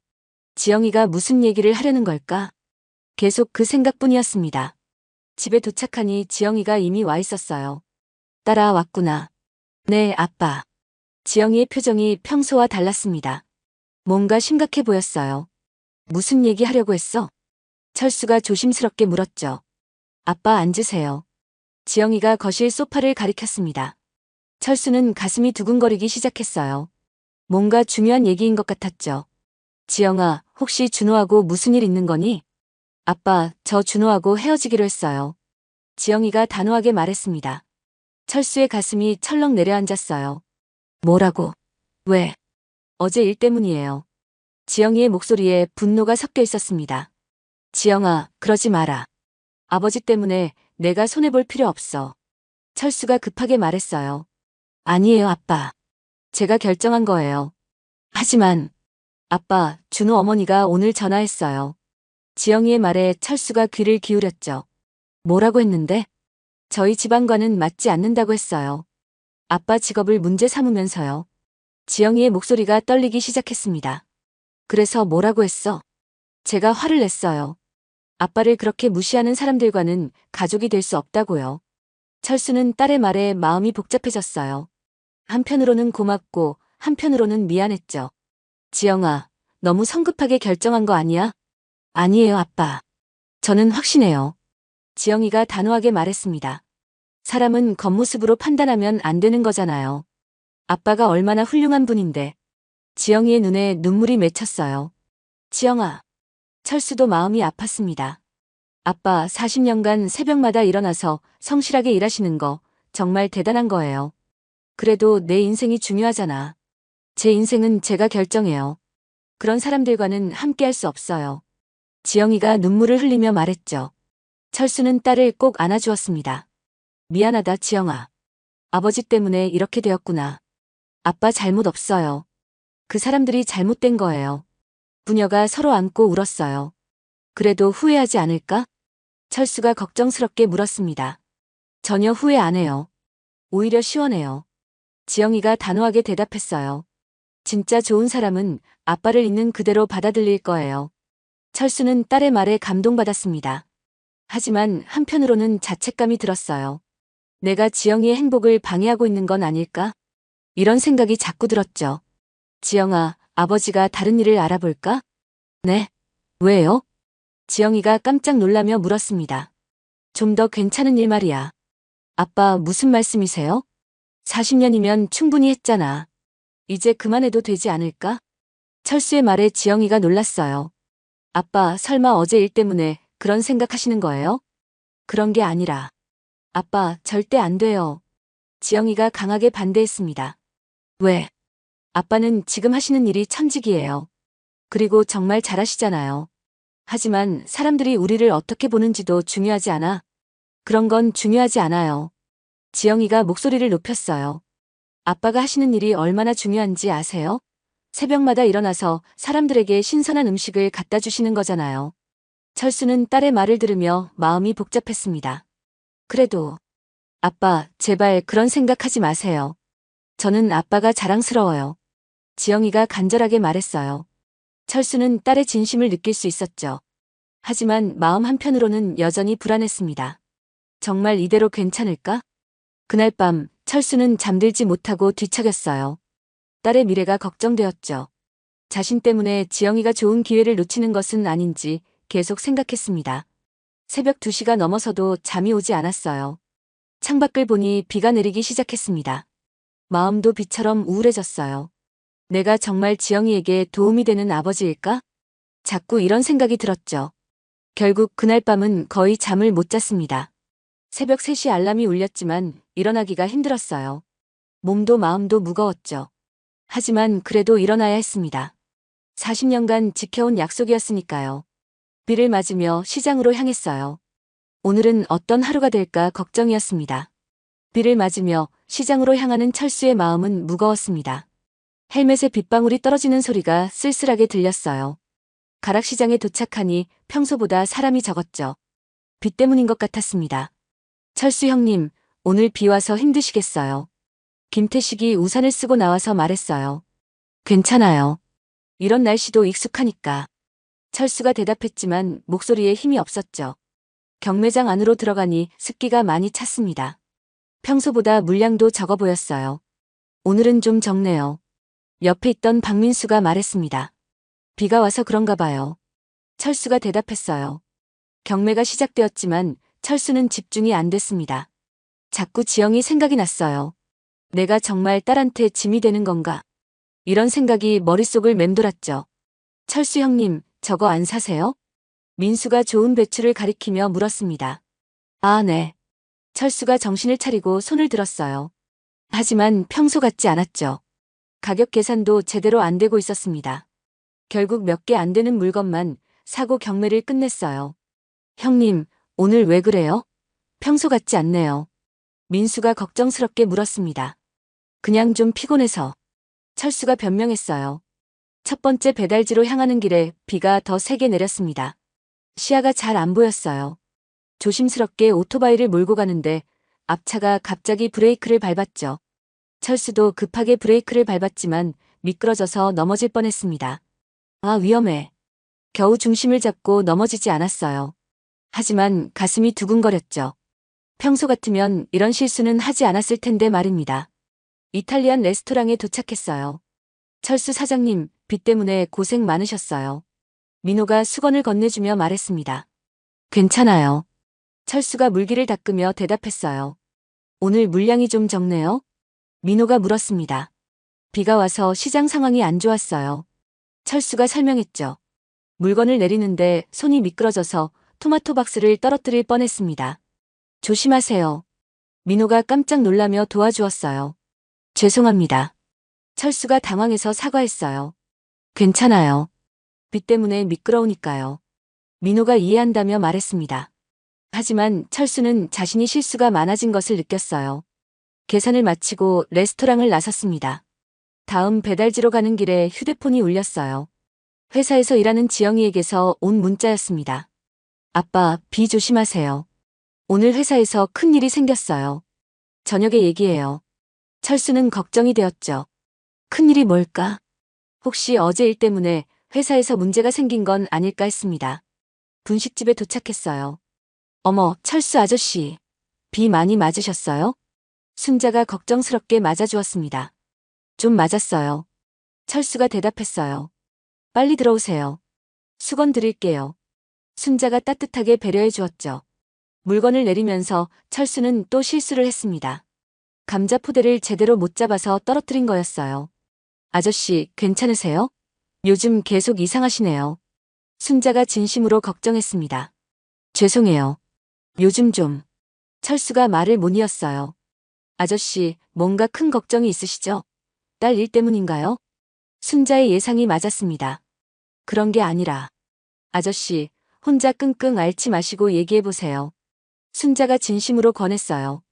지영이가 무슨 얘기를 하려는 걸까? 계속 그 생각뿐이었습니다. 집에 도착하니 지영이가 이미 와 있었어요. 따라왔구나. 네, 아빠. 지영이의 표정이 평소와 달랐습니다. 뭔가 심각해 보였어요. 무슨 얘기 하려고 했어? 철수가 조심스럽게 물었죠. 아빠 앉으세요. 지영이가 거실 소파를 가리켰습니다. 철수는 가슴이 두근거리기 시작했어요. 뭔가 중요한 얘기인 것 같았죠. 지영아, 혹시 준호하고 무슨 일 있는 거니? 아빠, 저 준호하고 헤어지기로 했어요. 지영이가 단호하게 말했습니다. 철수의 가슴이 철렁 내려앉았어요. 뭐라고? 왜? 어제 일 때문이에요. 지영이의 목소리에 분노가 섞여 있었습니다. 지영아, 그러지 마라. 아버지 때문에 내가 손해볼 필요 없어. 철수가 급하게 말했어요. 아니에요, 아빠. 제가 결정한 거예요. 하지만, 아빠, 준호 어머니가 오늘 전화했어요. 지영이의 말에 철수가 귀를 기울였죠. 뭐라고 했는데? 저희 집안과는 맞지 않는다고 했어요. 아빠 직업을 문제 삼으면서요. 지영이의 목소리가 떨리기 시작했습니다. 그래서 뭐라고 했어? 제가 화를 냈어요. 아빠를 그렇게 무시하는 사람들과는 가족이 될 수 없다고요. 철수는 딸의 말에 마음이 복잡해졌어요. 한편으로는 고맙고 한편으로는 미안했죠. 지영아, 너무 성급하게 결정한 거 아니야? 아니에요, 아빠. 저는 확신해요. 지영이가 단호하게 말했습니다. 사람은 겉모습으로 판단하면 안 되는 거잖아요. 아빠가 얼마나 훌륭한 분인데. 지영이의 눈에 눈물이 맺혔어요. 지영아. 철수도 마음이 아팠습니다. 아빠 40년간 새벽마다 일어나서 성실하게 일하시는 거 정말 대단한 거예요. 그래도 내 인생이 중요하잖아. 제 인생은 제가 결정해요. 그런 사람들과는 함께할 수 없어요. 지영이가 눈물을 흘리며 말했죠. 철수는 딸을 꼭 안아주었습니다. 미안하다, 지영아. 아버지 때문에 이렇게 되었구나. 아빠 잘못 없어요. 그 사람들이 잘못된 거예요. 부녀가 서로 안고 울었어요. 그래도 후회하지 않을까? 철수가 걱정스럽게 물었습니다. 전혀 후회 안 해요. 오히려 시원해요. 지영이가 단호하게 대답했어요. 진짜 좋은 사람은 아빠를 있는 그대로 받아들일 거예요. 철수는 딸의 말에 감동받았습니다. 하지만 한편으로는 자책감이 들었어요. 내가 지영이의 행복을 방해하고 있는 건 아닐까? 이런 생각이 자꾸 들었죠. 지영아, 아버지가 다른 일을 알아볼까? 네. 왜요? 지영이가 깜짝 놀라며 물었습니다. 좀 더 괜찮은 일 말이야. 아빠 무슨 말씀이세요? 40년이면 충분히 했잖아. 이제 그만해도 되지 않을까? 철수의 말에 지영이가 놀랐어요. 아빠 설마 어제 일 때문에 그런 생각하시는 거예요? 그런 게 아니라. 아빠 절대 안 돼요. 지영이가 강하게 반대했습니다. 왜? 아빠는 지금 하시는 일이 천직이에요. 그리고 정말 잘하시잖아요. 하지만 사람들이 우리를 어떻게 보는지도 중요하지 않아? 그런 건 중요하지 않아요. 지영이가 목소리를 높였어요. 아빠가 하시는 일이 얼마나 중요한지 아세요? 새벽마다 일어나서 사람들에게 신선한 음식을 갖다 주시는 거잖아요. 철수는 딸의 말을 들으며 마음이 복잡했습니다. 그래도 아빠, 제발 그런 생각하지 마세요. 저는 아빠가 자랑스러워요. 지영이가 간절하게 말했어요. 철수는 딸의 진심을 느낄 수 있었죠. 하지만 마음 한편으로는 여전히 불안했습니다. 정말 이대로 괜찮을까? 그날 밤 철수는 잠들지 못하고 뒤척였어요. 딸의 미래가 걱정되었죠. 자신 때문에 지영이가 좋은 기회를 놓치는 것은 아닌지 계속 생각했습니다. 새벽 2시가 넘어서도 잠이 오지 않았어요. 창밖을 보니 비가 내리기 시작했습니다. 마음도 비처럼 우울해졌어요. 내가 정말 지영이에게 도움이 되는 아버지일까? 자꾸 이런 생각이 들었죠. 결국 그날 밤은 거의 잠을 못 잤습니다. 새벽 3시 알람이 울렸지만 일어나기가 힘들었어요. 몸도 마음도 무거웠죠. 하지만 그래도 일어나야 했습니다. 40년간 지켜온 약속이었으니까요. 비를 맞으며 시장으로 향했어요. 오늘은 어떤 하루가 될까 걱정이었습니다. 비를 맞으며 시장으로 향하는 철수의 마음은 무거웠습니다. 헬멧에 빗방울이 떨어지는 소리가 쓸쓸하게 들렸어요. 가락시장에 도착하니 평소보다 사람이 적었죠. 비 때문인 것 같았습니다. 철수 형님, 오늘 비 와서 힘드시겠어요. 김태식이 우산을 쓰고 나와서 말했어요. 괜찮아요. 이런 날씨도 익숙하니까. 철수가 대답했지만 목소리에 힘이 없었죠. 경매장 안으로 들어가니 습기가 많이 찼습니다. 평소보다 물량도 적어 보였어요. 오늘은 좀 적네요. 옆에 있던 박민수가 말했습니다. 비가 와서 그런가 봐요. 철수가 대답했어요. 경매가 시작되었지만 철수는 집중이 안 됐습니다. 자꾸 지영이 생각이 났어요. 내가 정말 딸한테 짐이 되는 건가? 이런 생각이 머릿속을 맴돌았죠. 철수 형님, 저거 안 사세요? 민수가 좋은 배추를 가리키며 물었습니다. 아, 네. 철수가 정신을 차리고 손을 들었어요. 하지만 평소 같지 않았죠. 가격 계산도 제대로 안 되고 있었습니다. 결국 몇 개 안 되는 물건만 사고 경매를 끝냈어요. 형님, 오늘 왜 그래요? 평소 같지 않네요. 민수가 걱정스럽게 물었습니다. 그냥 좀 피곤해서. 철수가 변명했어요. 첫 번째 배달지로 향하는 길에 비가 더 세게 내렸습니다. 시야가 잘 안 보였어요. 조심스럽게 오토바이를 몰고 가는데 앞차가 갑자기 브레이크를 밟았죠. 철수도 급하게 브레이크를 밟았지만 미끄러져서 넘어질 뻔했습니다. 아, 위험해. 겨우 중심을 잡고 넘어지지 않았어요. 하지만 가슴이 두근거렸죠. 평소 같으면 이런 실수는 하지 않았을 텐데 말입니다. 이탈리안 레스토랑에 도착했어요. 철수 사장님, 비 때문에 고생 많으셨어요. 민호가 수건을 건네주며 말했습니다. 괜찮아요. 철수가 물기를 닦으며 대답했어요. 오늘 물량이 좀 적네요? 민호가 물었습니다. 비가 와서 시장 상황이 안 좋았어요. 철수가 설명했죠. 물건을 내리는데 손이 미끄러져서 토마토 박스를 떨어뜨릴 뻔했습니다. 조심하세요. 민호가 깜짝 놀라며 도와주었어요. 죄송합니다. 철수가 당황해서 사과했어요. 괜찮아요. 비 때문에 미끄러우니까요. 민호가 이해한다며 말했습니다. 하지만 철수는 자신이 실수가 많아진 것을 느꼈어요. 계산을 마치고 레스토랑을 나섰습니다. 다음 배달지로 가는 길에 휴대폰이 울렸어요. 회사에서 일하는 지영이에게서 온 문자였습니다. 아빠, 비 조심하세요. 오늘 회사에서 큰일이 생겼어요. 저녁에 얘기해요. 철수는 걱정이 되었죠. 큰일이 뭘까? 혹시 어제 일 때문에 회사에서 문제가 생긴 건 아닐까 했습니다. 분식집에 도착했어요. 어머, 철수 아저씨. 비 많이 맞으셨어요? 순자가 걱정스럽게 맞아주었습니다. 좀 맞았어요. 철수가 대답했어요. 빨리 들어오세요. 수건 드릴게요. 순자가 따뜻하게 배려해 주었죠. 물건을 내리면서 철수는 또 실수를 했습니다. 감자 포대를 제대로 못 잡아서 떨어뜨린 거였어요. 아저씨, 괜찮으세요? 요즘 계속 이상하시네요. 순자가 진심으로 걱정했습니다. 죄송해요. 요즘 좀. 철수가 말을 못 이었어요. 아저씨, 뭔가 큰 걱정이 있으시죠? 딸 일 때문인가요? 순자의 예상이 맞았습니다. 그런 게 아니라. 아저씨, 혼자 끙끙 앓지 마시고 얘기해보세요. 순자가 진심으로 권했어요.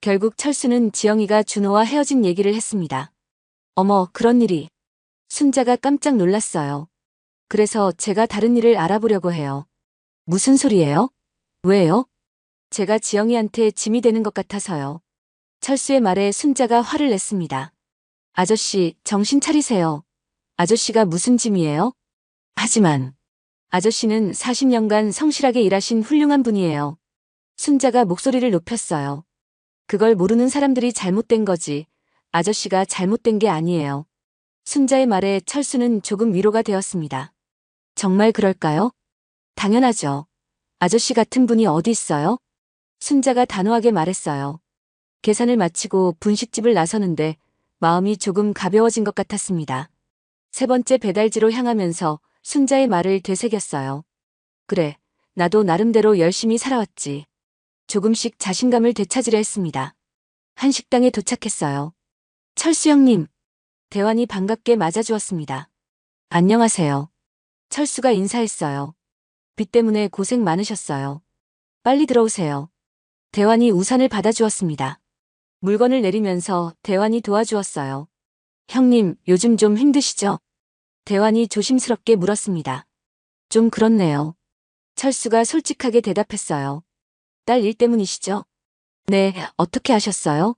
결국 철수는 지영이가 준호와 헤어진 얘기를 했습니다. 어머, 그런 일이. 순자가 깜짝 놀랐어요. 그래서 제가 다른 일을 알아보려고 해요. 무슨 소리예요? 왜요? 제가 지영이한테 짐이 되는 것 같아서요. 철수의 말에 순자가 화를 냈습니다. 아저씨, 정신 차리세요. 아저씨가 무슨 짐이에요? 하지만 아저씨는 40년간 성실하게 일하신 훌륭한 분이에요. 순자가 목소리를 높였어요. 그걸 모르는 사람들이 잘못된 거지. 아저씨가 잘못된 게 아니에요. 순자의 말에 철수는 조금 위로가 되었습니다. 정말 그럴까요? 당연하죠. 아저씨 같은 분이 어디 있어요? 순자가 단호하게 말했어요. 계산을 마치고 분식집을 나서는데 마음이 조금 가벼워진 것 같았습니다. 세 번째 배달지로 향하면서 순자의 말을 되새겼어요. 그래, 나도 나름대로 열심히 살아왔지. 조금씩 자신감을 되찾으려 했습니다. 한 식당에 도착했어요. 철수 형님. 대환이 반갑게 맞아주었습니다. 안녕하세요. 철수가 인사했어요. 비 때문에 고생 많으셨어요. 빨리 들어오세요. 대환이 우산을 받아주었습니다. 물건을 내리면서 대환이 도와주었어요. 형님, 요즘 좀 힘드시죠? 대환이 조심스럽게 물었습니다. 좀 그렇네요. 철수가 솔직하게 대답했어요. 딸 일 때문이시죠? 네, 어떻게 아셨어요?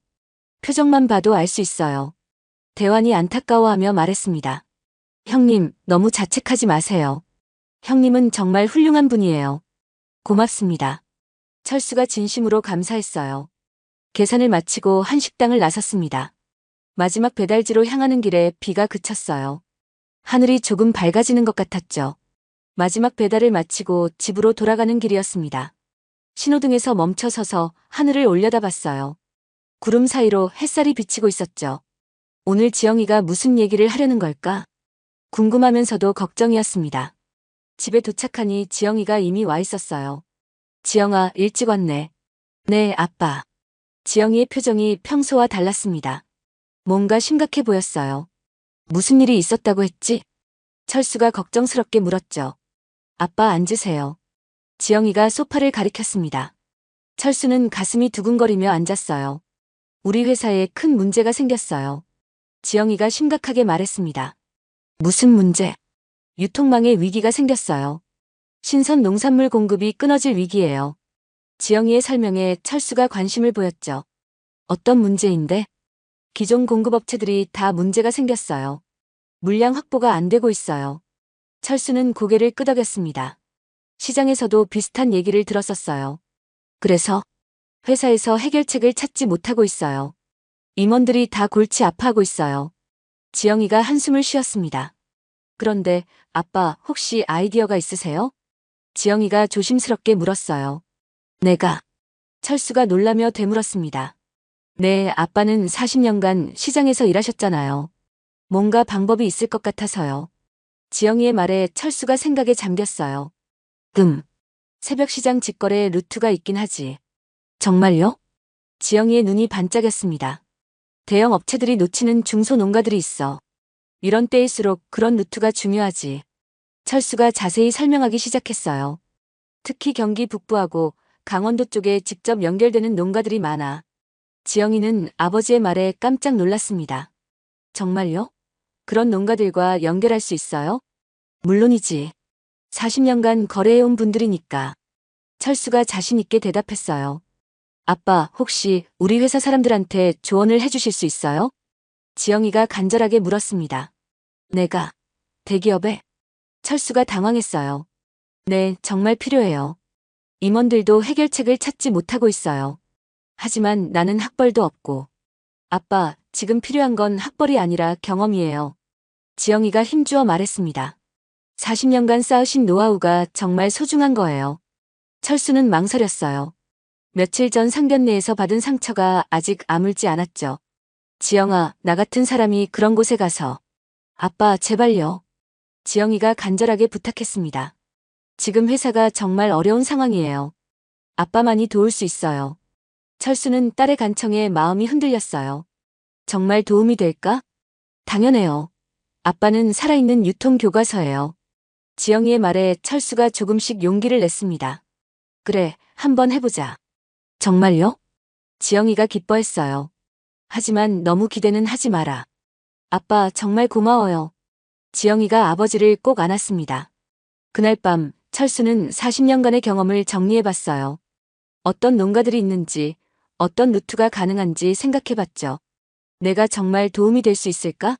표정만 봐도 알 수 있어요. 대환이 안타까워하며 말했습니다. 형님, 너무 자책하지 마세요. 형님은 정말 훌륭한 분이에요. 고맙습니다. 철수가 진심으로 감사했어요. 계산을 마치고 한 식당을 나섰습니다. 마지막 배달지로 향하는 길에 비가 그쳤어요. 하늘이 조금 밝아지는 것 같았죠. 마지막 배달을 마치고 집으로 돌아가는 길이었습니다. 신호등에서 멈춰서서 하늘을 올려다봤어요. 구름 사이로 햇살이 비치고 있었죠. 오늘 지영이가 무슨 얘기를 하려는 걸까? 궁금하면서도 걱정이었습니다. 집에 도착하니 지영이가 이미 와 있었어요. 지영아, 일찍 왔네. 네, 아빠. 지영이의 표정이 평소와 달랐습니다. 뭔가 심각해 보였어요. 무슨 일이 있었다고 했지? 철수가 걱정스럽게 물었죠. 아빠 앉으세요. 지영이가 소파를 가리켰습니다. 철수는 가슴이 두근거리며 앉았어요. 우리 회사에 큰 문제가 생겼어요. 지영이가 심각하게 말했습니다. 무슨 문제? 유통망에 위기가 생겼어요. 신선 농산물 공급이 끊어질 위기예요. 지영이의 설명에 철수가 관심을 보였죠. 어떤 문제인데? 기존 공급업체들이 다 문제가 생겼어요. 물량 확보가 안 되고 있어요. 철수는 고개를 끄덕였습니다. 시장에서도 비슷한 얘기를 들었었어요. 그래서 회사에서 해결책을 찾지 못하고 있어요. 임원들이 다 골치 아파하고 있어요. 지영이가 한숨을 쉬었습니다. 그런데 아빠 혹시 아이디어가 있으세요? 지영이가 조심스럽게 물었어요. 내가. 철수가 놀라며 되물었습니다. 네, 아빠는 40년간 시장에서 일하셨잖아요. 뭔가 방법이 있을 것 같아서요. 지영이의 말에 철수가 생각에 잠겼어요. 새벽 시장 직거래 루트가 있긴 하지. 정말요? 지영이의 눈이 반짝였습니다. 대형 업체들이 놓치는 중소농가들이 있어. 이런 때일수록 그런 루트가 중요하지. 철수가 자세히 설명하기 시작했어요. 특히 경기 북부하고 강원도 쪽에 직접 연결되는 농가들이 많아. 지영이는 아버지의 말에 깜짝 놀랐습니다. 정말요? 그런 농가들과 연결할 수 있어요? 물론이지. 40년간 거래해온 분들이니까. 철수가 자신 있게 대답했어요. 아빠, 혹시 우리 회사 사람들한테 조언을 해주실 수 있어요? 지영이가 간절하게 물었습니다. 내가 대기업에? 철수가 당황했어요. 네, 정말 필요해요. 임원들도 해결책을 찾지 못하고 있어요. 하지만 나는 학벌도 없고. 아빠, 지금 필요한 건 학벌이 아니라 경험이에요. 지영이가 힘주어 말했습니다. 40년간 쌓으신 노하우가 정말 소중한 거예요. 철수는 망설였어요. 며칠 전 상견례에서 받은 상처가 아직 아물지 않았죠. 지영아, 나 같은 사람이 그런 곳에 가서. 아빠, 제발요. 지영이가 간절하게 부탁했습니다. 지금 회사가 정말 어려운 상황이에요. 아빠만이 도울 수 있어요. 철수는 딸의 간청에 마음이 흔들렸어요. 정말 도움이 될까? 당연해요. 아빠는 살아있는 유통교과서예요. 지영이의 말에 철수가 조금씩 용기를 냈습니다. 그래, 한번 해보자. 정말요? 지영이가 기뻐했어요. 하지만 너무 기대는 하지 마라. 아빠, 정말 고마워요. 지영이가 아버지를 꼭 안았습니다. 그날 밤 철수는 40년간의 경험을 정리해봤어요. 어떤 농가들이 있는지, 어떤 루트가 가능한지 생각해봤죠. 내가 정말 도움이 될 수 있을까?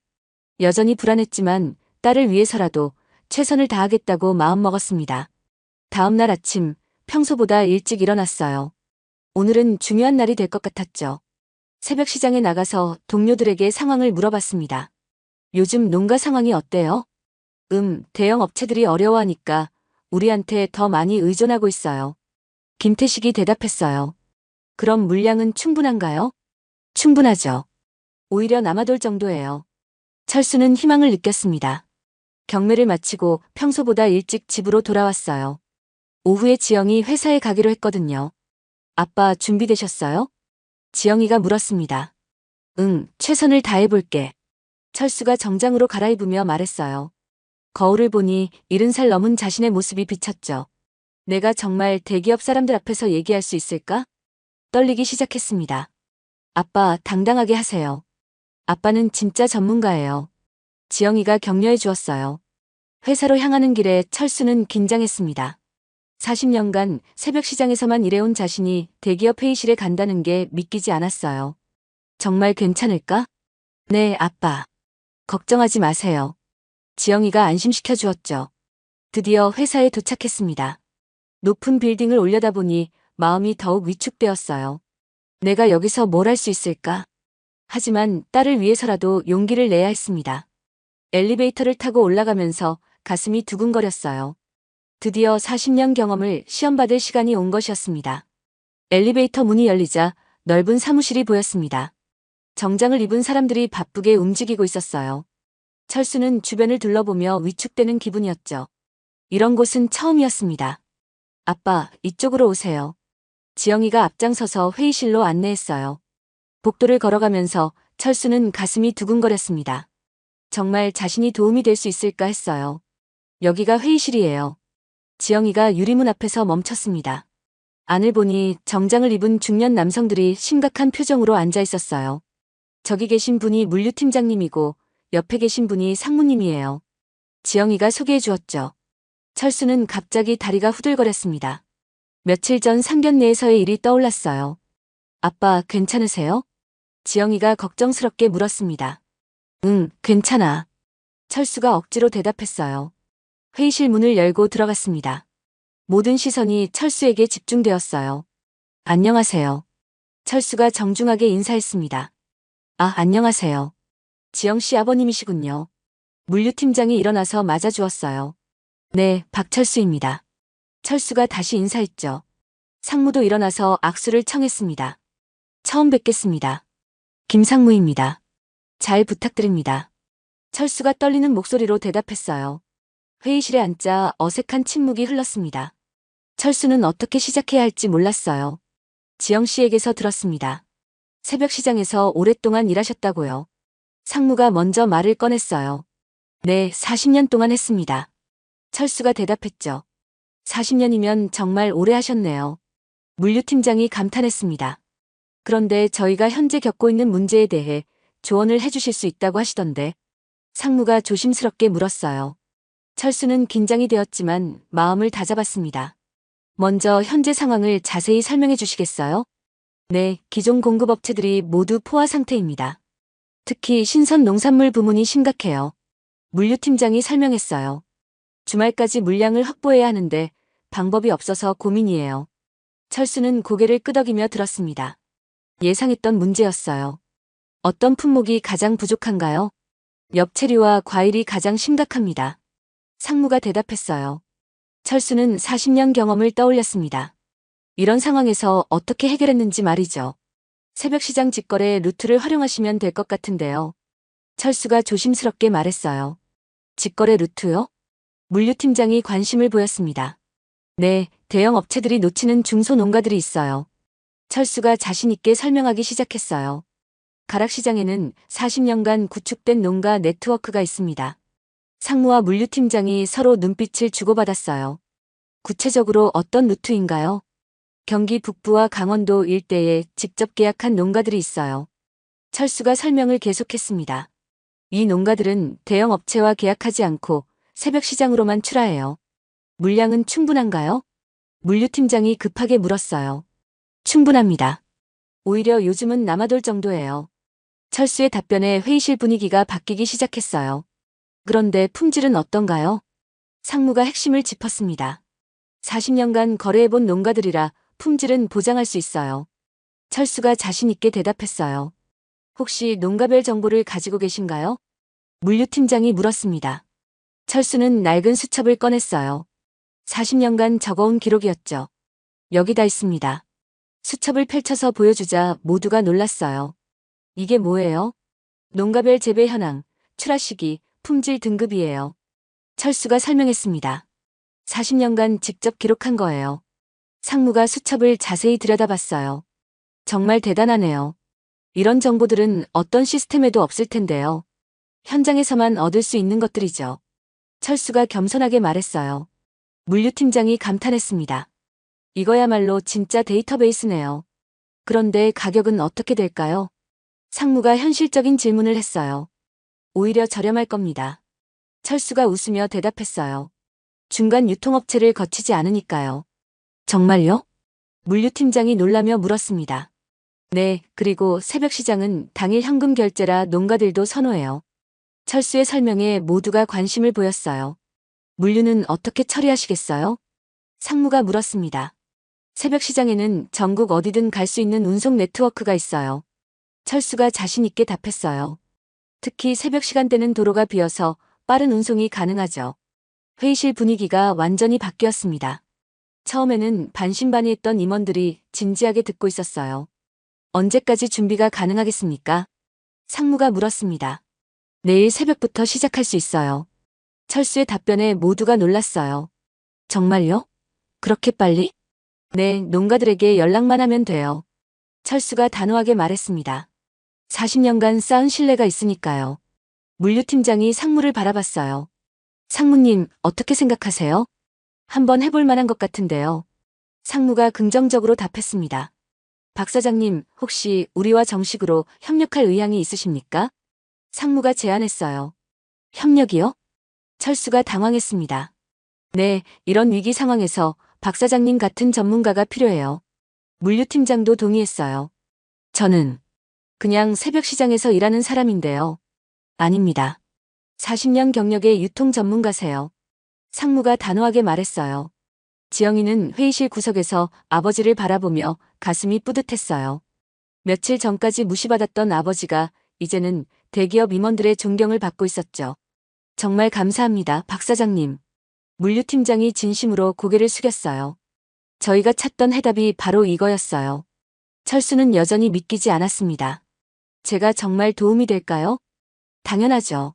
여전히 불안했지만 딸을 위해서라도 최선을 다하겠다고 마음먹었습니다. 다음 날 아침, 평소보다 일찍 일어났어요. 오늘은 중요한 날이 될 것 같았죠. 새벽 시장에 나가서 동료들에게 상황을 물어봤습니다. 요즘 농가 상황이 어때요? 대형 업체들이 어려워하니까 우리한테 더 많이 의존하고 있어요. 김태식이 대답했어요. 그럼 물량은 충분한가요? 충분하죠. 오히려 남아돌 정도예요. 철수는 희망을 느꼈습니다. 경매를 마치고 평소보다 일찍 집으로 돌아왔어요. 오후에 지영이 회사에 가기로 했거든요. 아빠 준비되셨어요? 지영이가 물었습니다. 최선을 다해볼게. 철수가 정장으로 갈아입으며 말했어요. 거울을 보니 70살 넘은 자신의 모습이 비쳤죠. 내가 정말 대기업 사람들 앞에서 얘기할 수 있을까? 떨리기 시작했습니다. 아빠, 당당하게 하세요. 아빠는 진짜 전문가예요. 지영이가 격려해 주었어요. 회사로 향하는 길에 철수는 긴장했습니다. 40년간 새벽 시장에서만 일해온 자신이 대기업 회의실에 간다는 게 믿기지 않았어요. 정말 괜찮을까? 네, 아빠. 걱정하지 마세요. 지영이가 안심시켜 주었죠. 드디어 회사에 도착했습니다. 높은 빌딩을 올려다보니 마음이 더욱 위축되었어요. 내가 여기서 뭘 할 수 있을까? 하지만 딸을 위해서라도 용기를 내야 했습니다. 엘리베이터를 타고 올라가면서 가슴이 두근거렸어요. 드디어 40년 경험을 시험받을 시간이 온 것이었습니다. 엘리베이터 문이 열리자 넓은 사무실이 보였습니다. 정장을 입은 사람들이 바쁘게 움직이고 있었어요. 철수는 주변을 둘러보며 위축되는 기분이었죠. 이런 곳은 처음이었습니다. 아빠, 이쪽으로 오세요. 지영이가 앞장서서 회의실로 안내했어요. 복도를 걸어가면서 철수는 가슴이 두근거렸습니다. 정말 자신이 도움이 될 수 있을까 했어요. 여기가 회의실이에요. 지영이가 유리문 앞에서 멈췄습니다. 안을 보니 정장을 입은 중년 남성들이 심각한 표정으로 앉아 있었어요. 저기 계신 분이 물류팀장님이고 옆에 계신 분이 상무님이에요. 지영이가 소개해 주었죠. 철수는 갑자기 다리가 후들거렸습니다. 며칠 전 상견례에서의 일이 떠올랐어요. 아빠, 괜찮으세요? 지영이가 걱정스럽게 물었습니다. 응, 괜찮아. 철수가 억지로 대답했어요. 회의실 문을 열고 들어갔습니다. 모든 시선이 철수에게 집중되었어요. 안녕하세요. 철수가 정중하게 인사했습니다. 아, 안녕하세요. 지영 씨 아버님이시군요. 물류팀장이 일어나서 맞아주었어요. 네, 박철수입니다. 철수가 다시 인사했죠. 상무도 일어나서 악수를 청했습니다. 처음 뵙겠습니다. 김상무입니다. 잘 부탁드립니다. 철수가 떨리는 목소리로 대답했어요. 회의실에 앉자 어색한 침묵이 흘렀습니다. 철수는 어떻게 시작해야 할지 몰랐어요. 지영 씨에게서 들었습니다. 새벽 시장에서 오랫동안 일하셨다고요. 상무가 먼저 말을 꺼냈어요. 네, 40년 동안 했습니다. 철수가 대답했죠. 40년이면 정말 오래 하셨네요. 물류팀장이 감탄했습니다. 그런데 저희가 현재 겪고 있는 문제에 대해 조언을 해주실 수 있다고 하시던데. 상무가 조심스럽게 물었어요. 철수는 긴장이 되었지만 마음을 다잡았습니다. 먼저 현재 상황을 자세히 설명해 주시겠어요? 네, 기존 공급업체들이 모두 포화 상태입니다. 특히 신선 농산물 부문이 심각해요. 물류팀장이 설명했어요. 주말까지 물량을 확보해야 하는데 방법이 없어서 고민이에요. 철수는 고개를 끄덕이며 들었습니다. 예상했던 문제였어요. 어떤 품목이 가장 부족한가요? 엽채류와 과일이 가장 심각합니다. 상무가 대답했어요. 철수는 40년 경험을 떠올렸습니다. 이런 상황에서 어떻게 해결했는지 말이죠. 새벽 시장 직거래 루트를 활용하시면 될 것 같은데요. 철수가 조심스럽게 말했어요. 직거래 루트요? 물류팀장이 관심을 보였습니다. 네, 대형 업체들이 놓치는 중소농가들이 있어요. 철수가 자신 있게 설명하기 시작했어요. 가락시장에는 40년간 구축된 농가 네트워크가 있습니다. 상무와 물류팀장이 서로 눈빛을 주고받았어요. 구체적으로 어떤 루트인가요? 경기 북부와 강원도 일대에 직접 계약한 농가들이 있어요. 철수가 설명을 계속했습니다. 이 농가들은 대형 업체와 계약하지 않고 새벽 시장으로만 출하해요. 물량은 충분한가요? 물류팀장이 급하게 물었어요. 충분합니다. 오히려 요즘은 남아돌 정도예요. 철수의 답변에 회의실 분위기가 바뀌기 시작했어요. 그런데 품질은 어떤가요? 상무가 핵심을 짚었습니다. 40년간 거래해본 농가들이라 품질은 보장할 수 있어요. 철수가 자신 있게 대답했어요. 혹시 농가별 정보를 가지고 계신가요? 물류팀장이 물었습니다. 철수는 낡은 수첩을 꺼냈어요. 40년간 적어온 기록이었죠. 여기다 있습니다. 수첩을 펼쳐서 보여주자 모두가 놀랐어요. 이게 뭐예요? 농가별 재배 현황, 출하 시기, 품질 등급이에요. 철수가 설명했습니다. 40년간 직접 기록한 거예요. 상무가 수첩을 자세히 들여다봤어요. 정말 대단하네요. 이런 정보들은 어떤 시스템에도 없을 텐데요. 현장에서만 얻을 수 있는 것들이죠. 철수가 겸손하게 말했어요. 물류팀장이 감탄했습니다. 이거야말로 진짜 데이터베이스네요. 그런데 가격은 어떻게 될까요? 상무가 현실적인 질문을 했어요. 오히려 저렴할 겁니다. 철수가 웃으며 대답했어요. 중간 유통업체를 거치지 않으니까요. 정말요? 물류팀장이 놀라며 물었습니다. 네, 그리고 새벽 시장은 당일 현금 결제라 농가들도 선호해요. 철수의 설명에 모두가 관심을 보였어요. 물류는 어떻게 처리하시겠어요? 상무가 물었습니다. 새벽 시장에는 전국 어디든 갈 수 있는 운송 네트워크가 있어요. 철수가 자신 있게 답했어요. 특히 새벽 시간대는 도로가 비어서 빠른 운송이 가능하죠. 회의실 분위기가 완전히 바뀌었습니다. 처음에는 반신반의했던 임원들이 진지하게 듣고 있었어요. 언제까지 준비가 가능하겠습니까? 상무가 물었습니다. 내일 새벽부터 시작할 수 있어요. 철수의 답변에 모두가 놀랐어요. 정말요? 그렇게 빨리? 네, 농가들에게 연락만 하면 돼요. 철수가 단호하게 말했습니다. 40년간 쌓은 신뢰가 있으니까요. 물류팀장이 상무를 바라봤어요. 상무님, 어떻게 생각하세요? 한번 해볼 만한 것 같은데요. 상무가 긍정적으로 답했습니다. 박 사장님, 혹시 우리와 정식으로 협력할 의향이 있으십니까? 상무가 제안했어요. 협력이요? 철수가 당황했습니다. 네, 이런 위기 상황에서 박 사장님 같은 전문가가 필요해요. 물류팀장도 동의했어요. 저는 그냥 새벽 시장에서 일하는 사람인데요. 아닙니다. 40년 경력의 유통 전문가세요. 상무가 단호하게 말했어요. 지영이는 회의실 구석에서 아버지를 바라보며 가슴이 뿌듯했어요. 며칠 전까지 무시받았던 아버지가 이제는 대기업 임원들의 존경을 받고 있었죠. 정말 감사합니다, 박 사장님. 물류팀장이 진심으로 고개를 숙였어요. 저희가 찾던 해답이 바로 이거였어요. 철수는 여전히 믿기지 않았습니다. 제가 정말 도움이 될까요? 당연하죠.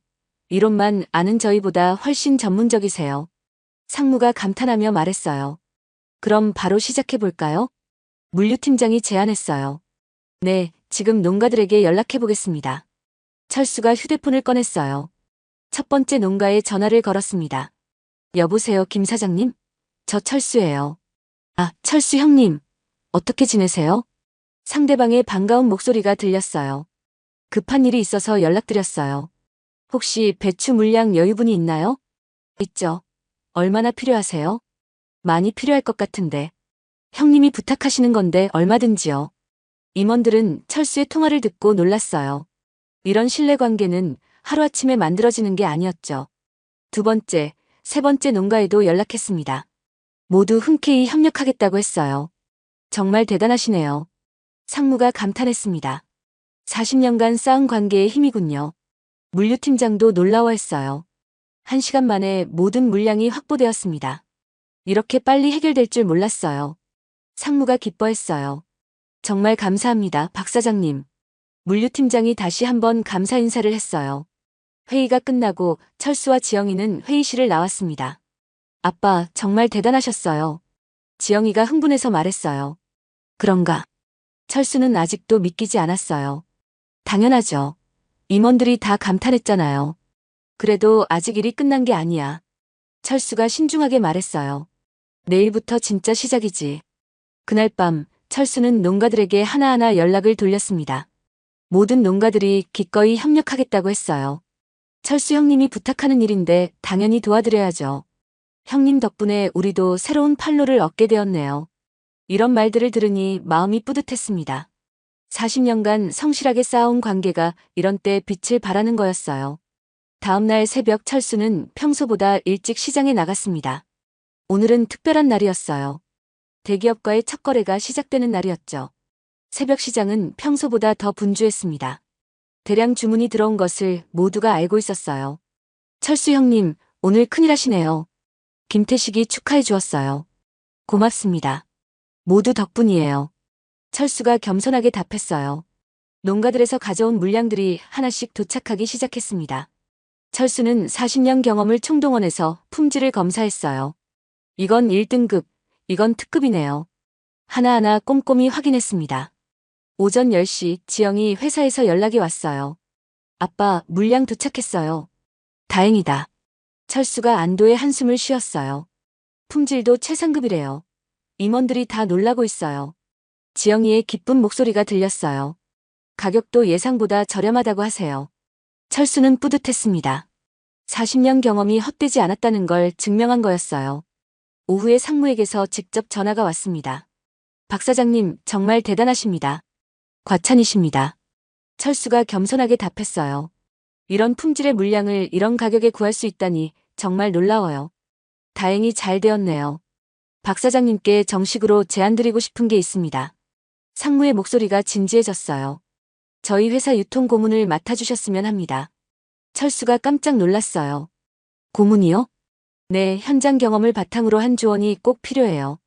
이론만 아는 저희보다 훨씬 전문적이세요. 상무가 감탄하며 말했어요. 그럼 바로 시작해볼까요? 물류팀장이 제안했어요. 네, 지금 농가들에게 연락해보겠습니다. 철수가 휴대폰을 꺼냈어요. 첫 번째 농가에 전화를 걸었습니다. 여보세요, 김 사장님? 저 철수예요. 아, 철수 형님. 어떻게 지내세요? 상대방의 반가운 목소리가 들렸어요. 급한 일이 있어서 연락드렸어요. 혹시 배추 물량 여유분이 있나요? 있죠. 얼마나 필요하세요? 많이 필요할 것 같은데. 형님이 부탁하시는 건데 얼마든지요. 임원들은 철수의 통화를 듣고 놀랐어요. 이런 신뢰관계는 하루아침에 만들어지는 게 아니었죠. 두 번째, 세 번째 농가에도 연락했습니다. 모두 흔쾌히 협력하겠다고 했어요. 정말 대단하시네요. 상무가 감탄했습니다. 40년간 쌓은 관계의 힘이군요. 물류팀장도 놀라워했어요. 1시간 만에 모든 물량이 확보되었습니다. 이렇게 빨리 해결될 줄 몰랐어요. 상무가 기뻐했어요. 정말 감사합니다, 박 사장님. 물류팀장이 다시 한번 감사 인사를 했어요. 회의가 끝나고 철수와 지영이는 회의실을 나왔습니다. 아빠, 정말 대단하셨어요. 지영이가 흥분해서 말했어요. 그런가? 철수는 아직도 믿기지 않았어요. 당연하죠. 임원들이 다 감탄했잖아요. 그래도 아직 일이 끝난 게 아니야. 철수가 신중하게 말했어요. 내일부터 진짜 시작이지. 그날 밤 철수는 농가들에게 하나하나 연락을 돌렸습니다. 모든 농가들이 기꺼이 협력하겠다고 했어요. 철수 형님이 부탁하는 일인데 당연히 도와드려야죠. 형님 덕분에 우리도 새로운 판로를 얻게 되었네요. 이런 말들을 들으니 마음이 뿌듯했습니다. 40년간 성실하게 쌓아온 관계가 이런 때 빛을 발하는 거였어요. 다음날 새벽 철수는 평소보다 일찍 시장에 나갔습니다. 오늘은 특별한 날이었어요. 대기업과의 첫 거래가 시작되는 날이었죠. 새벽 시장은 평소보다 더 분주했습니다. 대량 주문이 들어온 것을 모두가 알고 있었어요. 철수 형님, 오늘 큰일 하시네요. 김태식이 축하해 주었어요. 고맙습니다. 모두 덕분이에요. 철수가 겸손하게 답했어요. 농가들에서 가져온 물량들이 하나씩 도착하기 시작했습니다. 철수는 40년 경험을 총동원해서 품질을 검사했어요. 이건 1등급, 이건 특급이네요. 하나하나 꼼꼼히 확인했습니다. 오전 10시 지영이 회사에서 연락이 왔어요. 아빠, 물량 도착했어요. 다행이다. 철수가 안도의 한숨을 쉬었어요. 품질도 최상급이래요. 임원들이 다 놀라고 있어요. 지영이의 기쁜 목소리가 들렸어요. 가격도 예상보다 저렴하다고 하세요. 철수는 뿌듯했습니다. 40년 경험이 헛되지 않았다는 걸 증명한 거였어요. 오후에 상무에게서 직접 전화가 왔습니다. 박 사장님, 정말 대단하십니다. 과찬이십니다. 철수가 겸손하게 답했어요. 이런 품질의 물량을 이런 가격에 구할 수 있다니 정말 놀라워요. 다행히 잘 되었네요. 박 사장님께 정식으로 제안드리고 싶은 게 있습니다. 상무의 목소리가 진지해졌어요. 저희 회사 유통 고문을 맡아주셨으면 합니다. 철수가 깜짝 놀랐어요. 고문이요? 네, 현장 경험을 바탕으로 한 조언이 꼭 필요해요.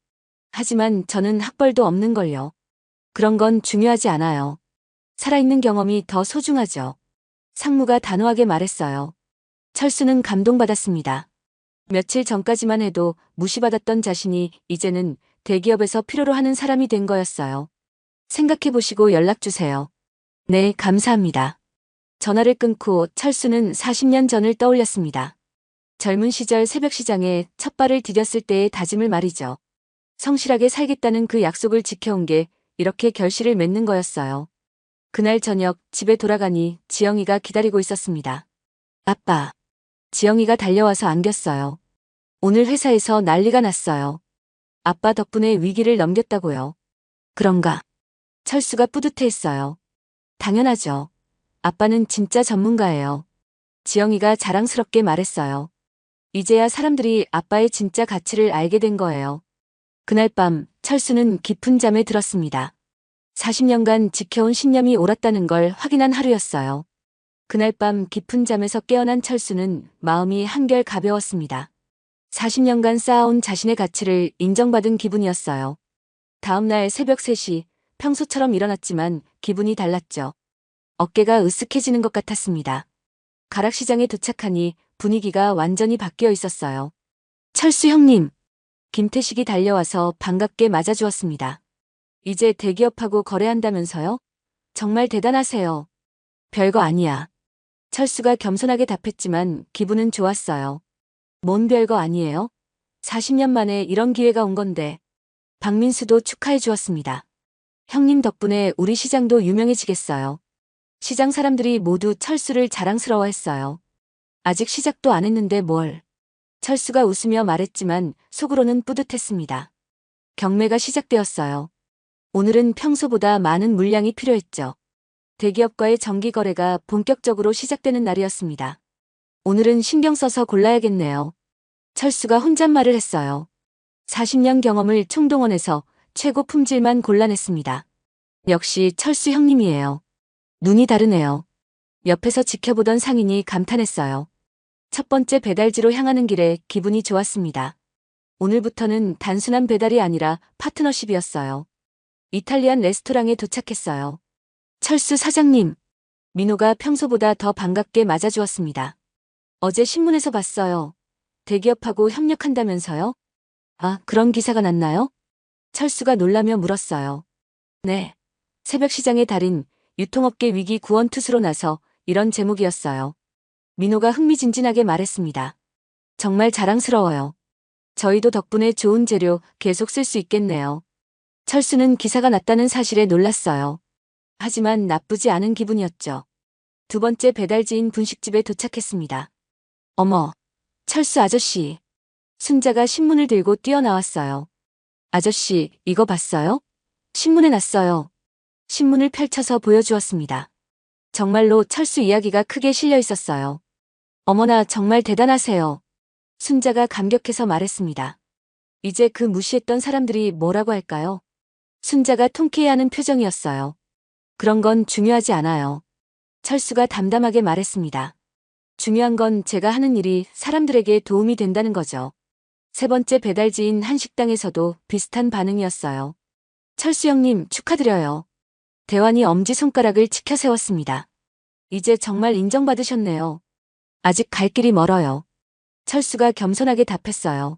하지만 저는 학벌도 없는걸요. 그런 건 중요하지 않아요. 살아있는 경험이 더 소중하죠. 상무가 단호하게 말했어요. 철수는 감동받았습니다. 며칠 전까지만 해도 무시받았던 자신이 이제는 대기업에서 필요로 하는 사람이 된 거였어요. 생각해보시고 연락주세요. 네, 감사합니다. 전화를 끊고 철수는 40년 전을 떠올렸습니다. 젊은 시절 새벽시장에 첫 발을 디뎠을 때의 다짐을 말이죠. 성실하게 살겠다는 그 약속을 지켜온 게 이렇게 결실을 맺는 거였어요. 그날 저녁 집에 돌아가니 지영이가 기다리고 있었습니다. 아빠. 지영이가 달려와서 안겼어요. 오늘 회사에서 난리가 났어요. 아빠 덕분에 위기를 넘겼다고요. 그런가? 철수가 뿌듯해했어요. 당연하죠. 아빠는 진짜 전문가예요. 지영이가 자랑스럽게 말했어요. 이제야 사람들이 아빠의 진짜 가치를 알게 된 거예요. 그날 밤 철수는 깊은 잠에 들었습니다. 40년간 지켜온 신념이 옳았다는 걸 확인한 하루였어요. 그날 밤 깊은 잠에서 깨어난 철수는 마음이 한결 가벼웠습니다. 40년간 쌓아온 자신의 가치를 인정받은 기분이었어요. 다음 날 새벽 3시, 평소처럼 일어났지만 기분이 달랐죠. 어깨가 으쓱해지는 것 같았습니다. 가락시장에 도착하니 분위기가 완전히 바뀌어 있었어요. 철수 형님! 김태식이 달려와서 반갑게 맞아주었습니다. 이제 대기업하고 거래한다면서요? 정말 대단하세요. 별거 아니야. 철수가 겸손하게 답했지만 기분은 좋았어요. 뭔 별거 아니에요? 40년 만에 이런 기회가 온 건데. 박민수도 축하해 주었습니다. 형님 덕분에 우리 시장도 유명해지겠어요. 시장 사람들이 모두 철수를 자랑스러워했어요. 아직 시작도 안 했는데 뭘. 철수가 웃으며 말했지만 속으로는 뿌듯했습니다. 경매가 시작되었어요. 오늘은 평소보다 많은 물량이 필요했죠. 대기업과의 정기 거래가 본격적으로 시작되는 날이었습니다. 오늘은 신경 써서 골라야겠네요. 철수가 혼잣말을 했어요. 40년 경험을 총동원해서 최고 품질만 골라냈습니다. 역시 철수 형님이에요. 눈이 다르네요. 옆에서 지켜보던 상인이 감탄했어요. 첫 번째 배달지로 향하는 길에 기분이 좋았습니다. 오늘부터는 단순한 배달이 아니라 파트너십이었어요. 이탈리안 레스토랑에 도착했어요. 철수 사장님. 민호가 평소보다 더 반갑게 맞아주었습니다. 어제 신문에서 봤어요. 대기업하고 협력한다면서요? 아, 그런 기사가 났나요? 철수가 놀라며 물었어요. 네. 새벽 시장의 달인, 유통업계 위기 구원 투수로 나서 이런 제목이었어요. 민호가 흥미진진하게 말했습니다. 정말 자랑스러워요. 저희도 덕분에 좋은 재료 계속 쓸 수 있겠네요. 철수는 기사가 났다는 사실에 놀랐어요. 하지만 나쁘지 않은 기분이었죠. 두 번째 배달지인 분식집에 도착했습니다. 어머, 철수 아저씨. 순자가 신문을 들고 뛰어나왔어요. 아저씨, 이거 봤어요? 신문에 났어요. 신문을 펼쳐서 보여주었습니다. 정말로 철수 이야기가 크게 실려 있었어요. 어머나 정말 대단하세요. 순자가 감격해서 말했습니다. 이제 그 무시했던 사람들이 뭐라고 할까요? 순자가 통쾌해하는 표정이었어요. 그런 건 중요하지 않아요. 철수가 담담하게 말했습니다. 중요한 건 제가 하는 일이 사람들에게 도움이 된다는 거죠. 세 번째 배달지인 한 식당에서도 비슷한 반응이었어요. 철수 형님 축하드려요. 대환이 엄지손가락을 치켜 세웠습니다. 이제 정말 인정받으셨네요. 아직 갈 길이 멀어요. 철수가 겸손하게 답했어요.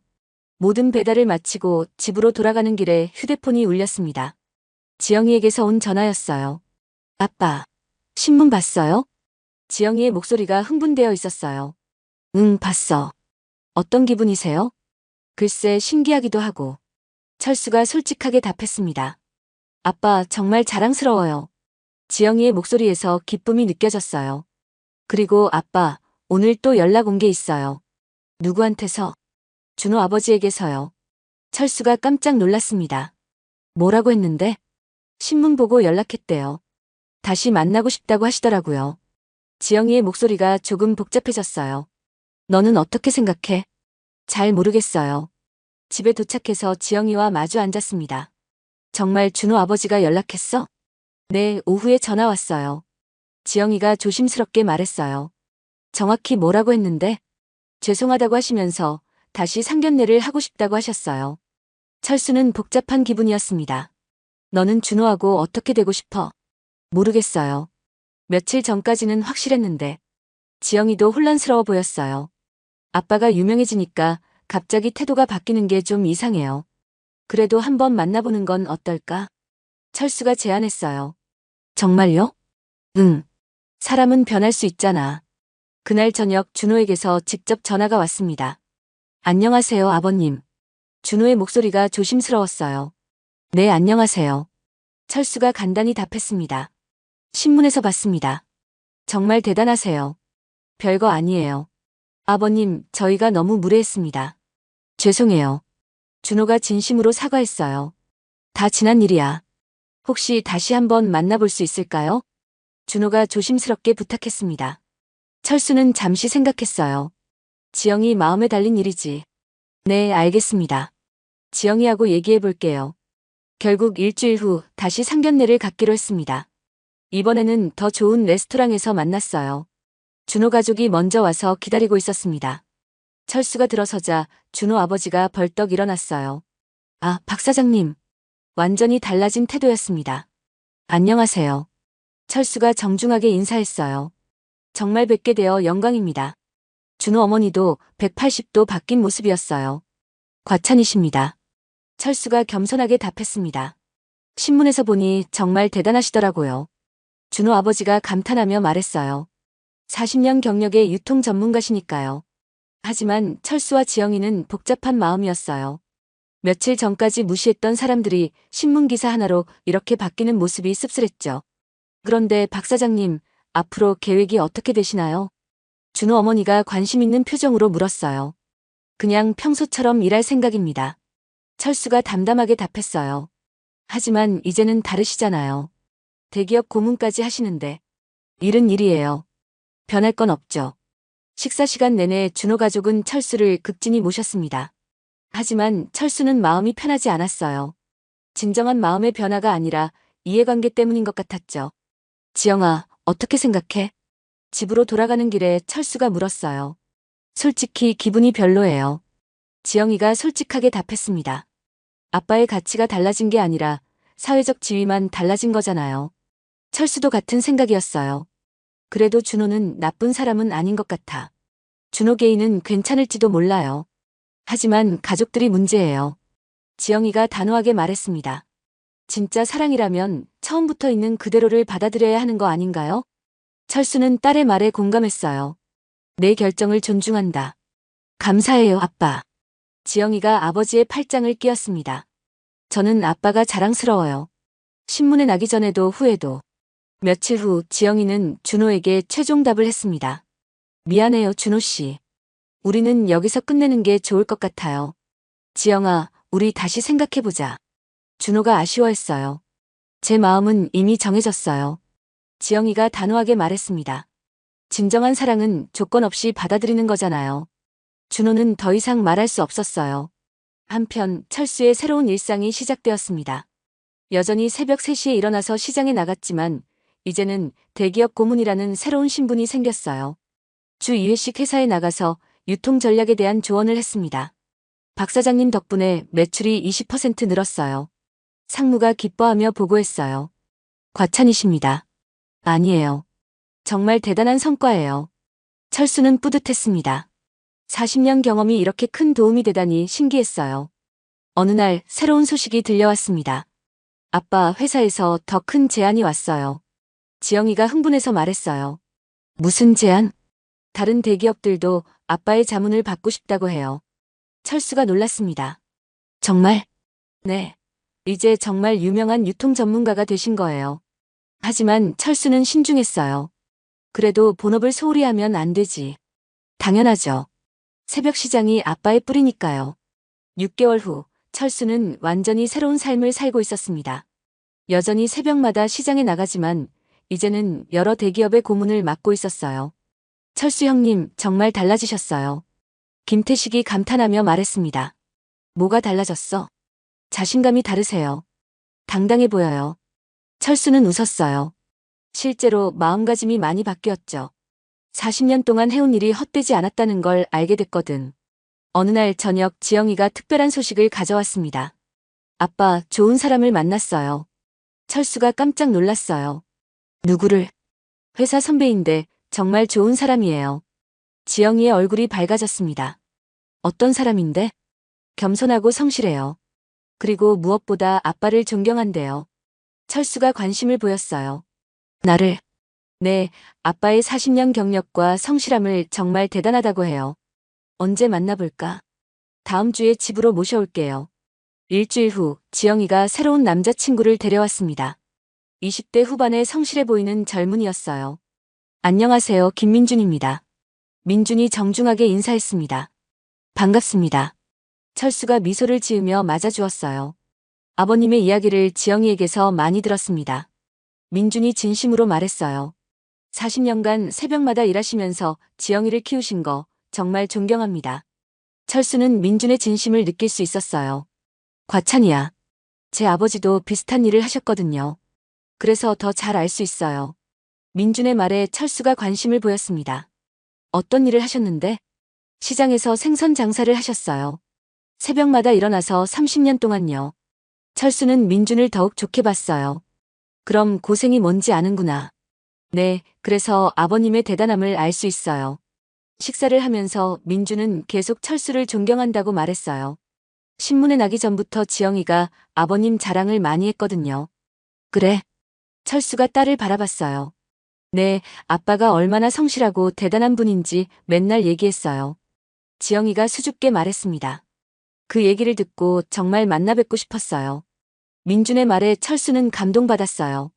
모든 배달을 마치고 집으로 돌아가는 길에 휴대폰이 울렸습니다. 지영이에게서 온 전화였어요. 아빠, 신문 봤어요? 지영이의 목소리가 흥분되어 있었어요. 응, 봤어. 어떤 기분이세요? 글쎄 신기하기도 하고. 철수가 솔직하게 답했습니다. 아빠, 정말 자랑스러워요. 지영이의 목소리에서 기쁨이 느껴졌어요. 그리고 아빠, 오늘 또 연락 온 게 있어요. 누구한테서? 준호 아버지에게서요. 철수가 깜짝 놀랐습니다. 뭐라고 했는데? 신문 보고 연락했대요. 다시 만나고 싶다고 하시더라고요. 지영이의 목소리가 조금 복잡해졌어요. 너는 어떻게 생각해? 잘 모르겠어요. 집에 도착해서 지영이와 마주 앉았습니다. 정말 준호 아버지가 연락했어? 네, 오후에 전화 왔어요. 지영이가 조심스럽게 말했어요. 정확히 뭐라고 했는데? 죄송하다고 하시면서 다시 상견례를 하고 싶다고 하셨어요. 철수는 복잡한 기분이었습니다. 너는 준호하고 어떻게 되고 싶어? 모르겠어요. 며칠 전까지는 확실했는데. 지영이도 혼란스러워 보였어요. 아빠가 유명해지니까 갑자기 태도가 바뀌는 게 좀 이상해요. 그래도 한번 만나보는 건 어떨까? 철수가 제안했어요. 정말요? 응. 사람은 변할 수 있잖아. 그날 저녁 준호에게서 직접 전화가 왔습니다. 안녕하세요, 아버님. 준호의 목소리가 조심스러웠어요. 네, 안녕하세요. 철수가 간단히 답했습니다. 신문에서 봤습니다. 정말 대단하세요. 별거 아니에요. 아버님, 저희가 너무 무례했습니다. 죄송해요. 준호가 진심으로 사과했어요. 다 지난 일이야. 혹시 다시 한번 만나볼 수 있을까요? 준호가 조심스럽게 부탁했습니다. 철수는 잠시 생각했어요. 지영이 마음에 달린 일이지. 네, 알겠습니다. 지영이하고 얘기해 볼게요. 결국 일주일 후 다시 상견례를 갖기로 했습니다. 이번에는 더 좋은 레스토랑에서 만났어요. 준호 가족이 먼저 와서 기다리고 있었습니다. 철수가 들어서자 준호 아버지가 벌떡 일어났어요. 아, 박 사장님. 완전히 달라진 태도였습니다. 안녕하세요. 철수가 정중하게 인사했어요. 정말 뵙게 되어 영광입니다. 준호 어머니도 180도 바뀐 모습이었어요. 과찬이십니다. 철수가 겸손하게 답했습니다. 신문에서 보니 정말 대단하시더라고요. 준호 아버지가 감탄하며 말했어요. 40년 경력의 유통 전문가시니까요. 하지만 철수와 지영이는 복잡한 마음이었어요. 며칠 전까지 무시했던 사람들이 신문기사 하나로 이렇게 바뀌는 모습이 씁쓸했죠. 그런데 박 사장님, 앞으로 계획이 어떻게 되시나요? 준호 어머니가 관심 있는 표정으로 물었어요. 그냥 평소처럼 일할 생각입니다. 철수가 담담하게 답했어요. 하지만 이제는 다르시잖아요. 대기업 고문까지 하시는데. 일은 일이에요. 변할 건 없죠. 식사 시간 내내 준호 가족은 철수를 극진히 모셨습니다. 하지만 철수는 마음이 편하지 않았어요. 진정한 마음의 변화가 아니라 이해관계 때문인 것 같았죠. 지영아, 어떻게 생각해? 집으로 돌아가는 길에 철수가 물었어요. 솔직히 기분이 별로예요. 지영이가 솔직하게 답했습니다. 아빠의 가치가 달라진 게 아니라 사회적 지위만 달라진 거잖아요. 철수도 같은 생각이었어요. 그래도 준호는 나쁜 사람은 아닌 것 같아. 준호 개인은 괜찮을지도 몰라요. 하지만 가족들이 문제예요. 지영이가 단호하게 말했습니다. 진짜 사랑이라면 처음부터 있는 그대로를 받아들여야 하는 거 아닌가요? 철수는 딸의 말에 공감했어요. 내 결정을 존중한다. 감사해요, 아빠. 지영이가 아버지의 팔짱을 끼었습니다. 저는 아빠가 자랑스러워요. 신문에 나기 전에도 후에도. 며칠 후 지영이는 준호에게 최종 답을 했습니다. 미안해요, 준호 씨. 우리는 여기서 끝내는 게 좋을 것 같아요. 지영아, 우리 다시 생각해보자. 준호가 아쉬워했어요. 제 마음은 이미 정해졌어요. 지영이가 단호하게 말했습니다. 진정한 사랑은 조건 없이 받아들이는 거잖아요. 준호는 더 이상 말할 수 없었어요. 한편 철수의 새로운 일상이 시작되었습니다. 여전히 새벽 3시에 일어나서 시장에 나갔지만 이제는 대기업 고문이라는 새로운 신분이 생겼어요. 주 2회씩 회사에 나가서 유통 전략에 대한 조언을 했습니다. 박 사장님 덕분에 매출이 20% 늘었어요. 상무가 기뻐하며 보고했어요. 과찬이십니다. 아니에요. 정말 대단한 성과예요. 철수는 뿌듯했습니다. 40년 경험이 이렇게 큰 도움이 되다니 신기했어요. 어느 날 새로운 소식이 들려왔습니다. 아빠, 회사에서 더 큰 제안이 왔어요. 지영이가 흥분해서 말했어요. 무슨 제안? 다른 대기업들도 아빠의 자문을 받고 싶다고 해요. 철수가 놀랐습니다. 정말? 네. 이제 정말 유명한 유통 전문가가 되신 거예요. 하지만 철수는 신중했어요. 그래도 본업을 소홀히 하면 안 되지. 당연하죠. 새벽 시장이 아빠의 뿌리니까요. 6개월 후 철수는 완전히 새로운 삶을 살고 있었습니다. 여전히 새벽마다 시장에 나가지만 이제는 여러 대기업의 고문을 맡고 있었어요. 철수 형님, 정말 달라지셨어요. 김태식이 감탄하며 말했습니다. 뭐가 달라졌어? 자신감이 다르세요. 당당해 보여요. 철수는 웃었어요. 실제로 마음가짐이 많이 바뀌었죠. 40년 동안 해온 일이 헛되지 않았다는 걸 알게 됐거든. 어느 날 저녁 지영이가 특별한 소식을 가져왔습니다. 아빠, 좋은 사람을 만났어요. 철수가 깜짝 놀랐어요. 누구를? 회사 선배인데 정말 좋은 사람이에요. 지영이의 얼굴이 밝아졌습니다. 어떤 사람인데? 겸손하고 성실해요. 그리고 무엇보다 아빠를 존경한대요. 철수가 관심을 보였어요. 나를 네, 아빠의 40년 경력과 성실함을 정말 대단하다고 해요. 언제 만나볼까? 다음 주에 집으로 모셔올게요. 일주일 후, 지영이가 새로운 남자친구를 데려왔습니다. 20대 후반에 성실해 보이는 젊은이였어요. 안녕하세요, 김민준입니다. 민준이 정중하게 인사했습니다. 반갑습니다. 철수가 미소를 지으며 맞아주었어요. 아버님의 이야기를 지영이에게서 많이 들었습니다. 민준이 진심으로 말했어요. 40년간 새벽마다 일하시면서 지영이를 키우신 거 정말 존경합니다. 철수는 민준의 진심을 느낄 수 있었어요. 과찬이야. 제 아버지도 비슷한 일을 하셨거든요. 그래서 더 잘 알 수 있어요. 민준의 말에 철수가 관심을 보였습니다. 어떤 일을 하셨는데? 시장에서 생선 장사를 하셨어요. 새벽마다 일어나서 30년 동안요. 철수는 민준을 더욱 좋게 봤어요. 그럼 고생이 뭔지 아는구나. 네, 그래서 아버님의 대단함을 알 수 있어요. 식사를 하면서 민준은 계속 철수를 존경한다고 말했어요. 신문에 나기 전부터 지영이가 아버님 자랑을 많이 했거든요. 그래. 철수가 딸을 바라봤어요. 네, 아빠가 얼마나 성실하고 대단한 분인지 맨날 얘기했어요. 지영이가 수줍게 말했습니다. 그 얘기를 듣고 정말 만나 뵙고 싶었어요. 민준의 말에 철수는 감동받았어요.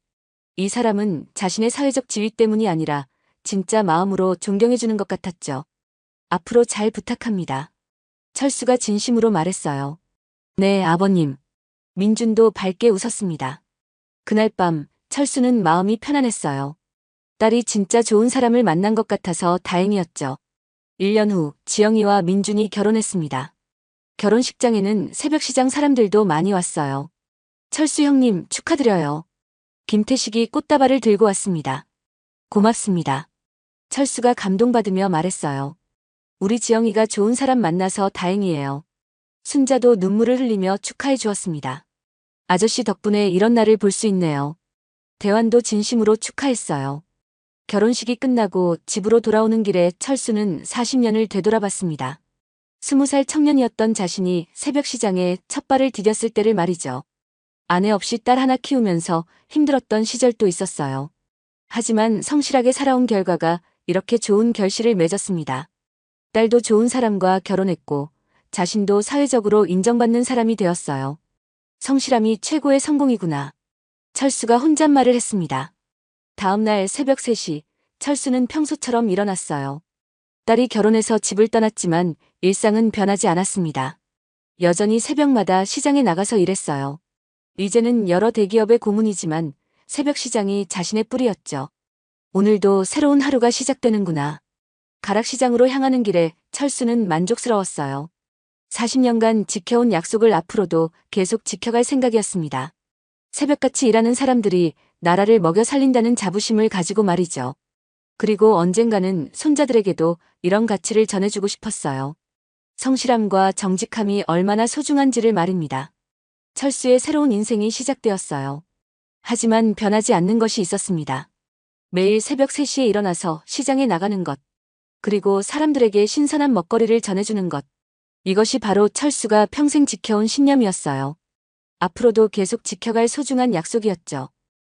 이 사람은 자신의 사회적 지위 때문이 아니라 진짜 마음으로 존경해주는 것 같았죠. 앞으로 잘 부탁합니다. 철수가 진심으로 말했어요. 네, 아버님. 민준도 밝게 웃었습니다. 그날 밤 철수는 마음이 편안했어요. 딸이 진짜 좋은 사람을 만난 것 같아서 다행이었죠. 1년 후 지영이와 민준이 결혼했습니다. 결혼식장에는 새벽시장 사람들도 많이 왔어요. 철수 형님 축하드려요. 김태식이 꽃다발을 들고 왔습니다. 고맙습니다. 철수가 감동받으며 말했어요. 우리 지영이가 좋은 사람 만나서 다행이에요. 순자도 눈물을 흘리며 축하해 주었습니다. 아저씨 덕분에 이런 날을 볼 수 있네요. 대환도 진심으로 축하했어요. 결혼식이 끝나고 집으로 돌아오는 길에 철수는 40년을 되돌아봤습니다. 20살 청년이었던 자신이 새벽 시장에 첫 발을 디뎠을 때를 말이죠. 아내 없이 딸 하나 키우면서 힘들었던 시절도 있었어요. 하지만 성실하게 살아온 결과가 이렇게 좋은 결실을 맺었습니다. 딸도 좋은 사람과 결혼했고 자신도 사회적으로 인정받는 사람이 되었어요. 성실함이 최고의 성공이구나. 철수가 혼잣말을 했습니다. 다음 날 새벽 3시, 철수는 평소처럼 일어났어요. 딸이 결혼해서 집을 떠났지만 일상은 변하지 않았습니다. 여전히 새벽마다 시장에 나가서 일했어요. 이제는 여러 대기업의 고문이지만 새벽 시장이 자신의 뿌리였죠. 오늘도 새로운 하루가 시작되는구나. 가락시장으로 향하는 길에 철수는 만족스러웠어요. 40년간 지켜온 약속을 앞으로도 계속 지켜갈 생각이었습니다. 새벽같이 일하는 사람들이 나라를 먹여 살린다는 자부심을 가지고 말이죠. 그리고 언젠가는 손자들에게도 이런 가치를 전해주고 싶었어요. 성실함과 정직함이 얼마나 소중한지를 말입니다. 철수의 새로운 인생이 시작되었어요. 하지만 변하지 않는 것이 있었습니다. 매일 새벽 3시에 일어나서 시장에 나가는 것. 그리고 사람들에게 신선한 먹거리를 전해주는 것. 이것이 바로 철수가 평생 지켜온 신념이었어요. 앞으로도 계속 지켜갈 소중한 약속이었죠.